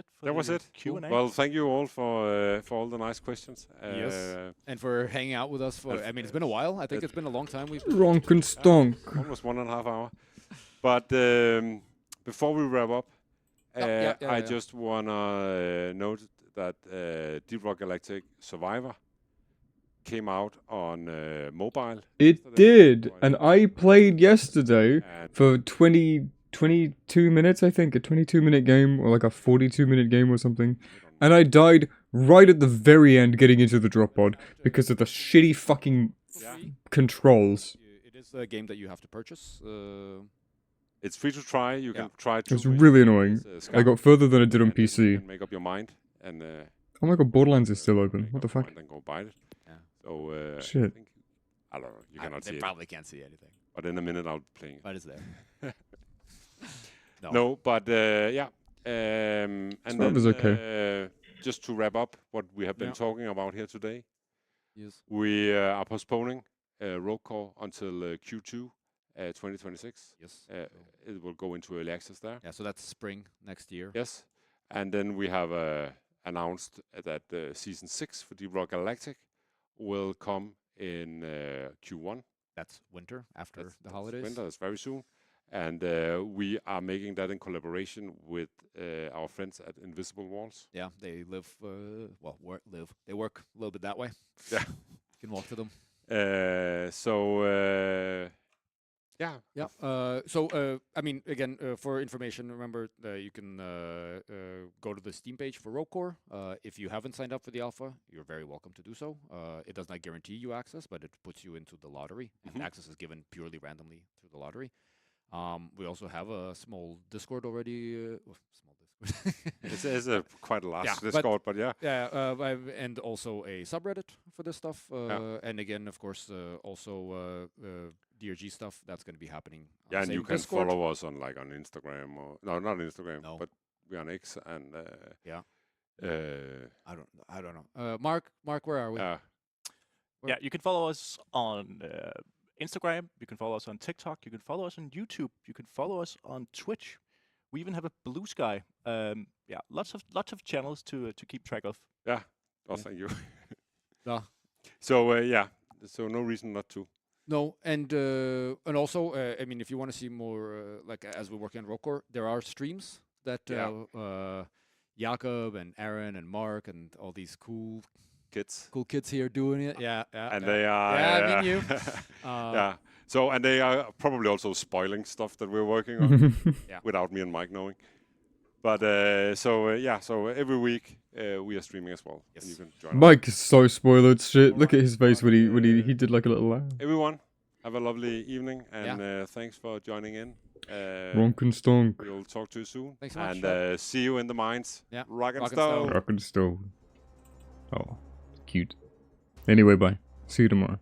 it. Q&A. Well, thank you all for all the nice questions. Yes. And for hanging out with us for. I mean, it's been a while. I think it's been a long time. Ronk and stonk. Almost 1.5 hours. But before we wrap up, I just wanna note that Deep Rock Galactic Survivor came out on mobile. It did, and I played yesterday for 22 minutes, I think, a 22-minute game, or like a 42-minute game or something, and I died right at the very end getting into the drop pod because of the shitty fucking controls. It is a game that you have to purchase. It's free to try. You can try to. It was really annoying. I got further than I did on PC. You can make up your mind and. Oh my god, Borderlands is still open. What the fuck? And go buy it. Yeah. So shit. I don't know. You cannot see it. They probably can't see anything. But in a minute, I'll be playing it. But it's there. No, but yeah. And that was okay. Just to wrap up what we have been talking about here today. Yes. We are postponing Rogue Core until Q2 2026. Yes. It will go into early access there. Yeah, so that's spring next year. Yes. And then we have announced that Season 6 for Deep Rock Galactic will come in Q1. That's winter, after the holidays. Winter, that's very soon. And we are making that in collaboration with our friends at Invisible Walls. Yeah, they live, they work a little bit that way. Yeah. You can walk to them. Yeah. I mean, again, for information, remember that you can go to the Steam page for Rocore. If you haven't signed up for the alpha, you're very welcome to do so. It does not guarantee you access, but it puts you into the lottery. And access is given purely randomly through the lottery. We also have a small Discord already. Small Discord. It's quite a large Yeah, Discord, but yeah. Yeah, and also a subreddit for this stuff. And again, of course, also DRG stuff that's going to be happening. On Yeah, the and same you can Discord. follow us on Instagram or no, not Instagram, No. but we're on X and Yeah. I don't know. Mark, where are we? Yeah, you can follow us on Instagram. You can follow us on TikTok. You can follow us on YouTube. You can follow us on Twitch. We even have a Blue Sky. Yeah, lots of channels to keep track of. Yeah. Oh, thank you. No. So so no reason not to. No, and also, I mean, if you want to see more, like as we're working on Rocore, there are streams that Jakob and Aaron and Mark and all these cool kids here doing it. Yeah. And they are. I mean you. Yeah. So and they are probably also spoiling stuff that we're working on without me and Mike knowing. But so every week we are streaming as well. Yes. And you can join Mike is so spoiled shit. Look at his face when he did like a little laugh. Everyone, have a lovely evening and thanks for joining in. Ronk and Stonk. We'll talk to you soon. Thanks so much. And see you in the mines. Yeah. Rock and Rock and stone. stone. Rock and Stone. Oh, cute. Anyway, bye. See you tomorrow.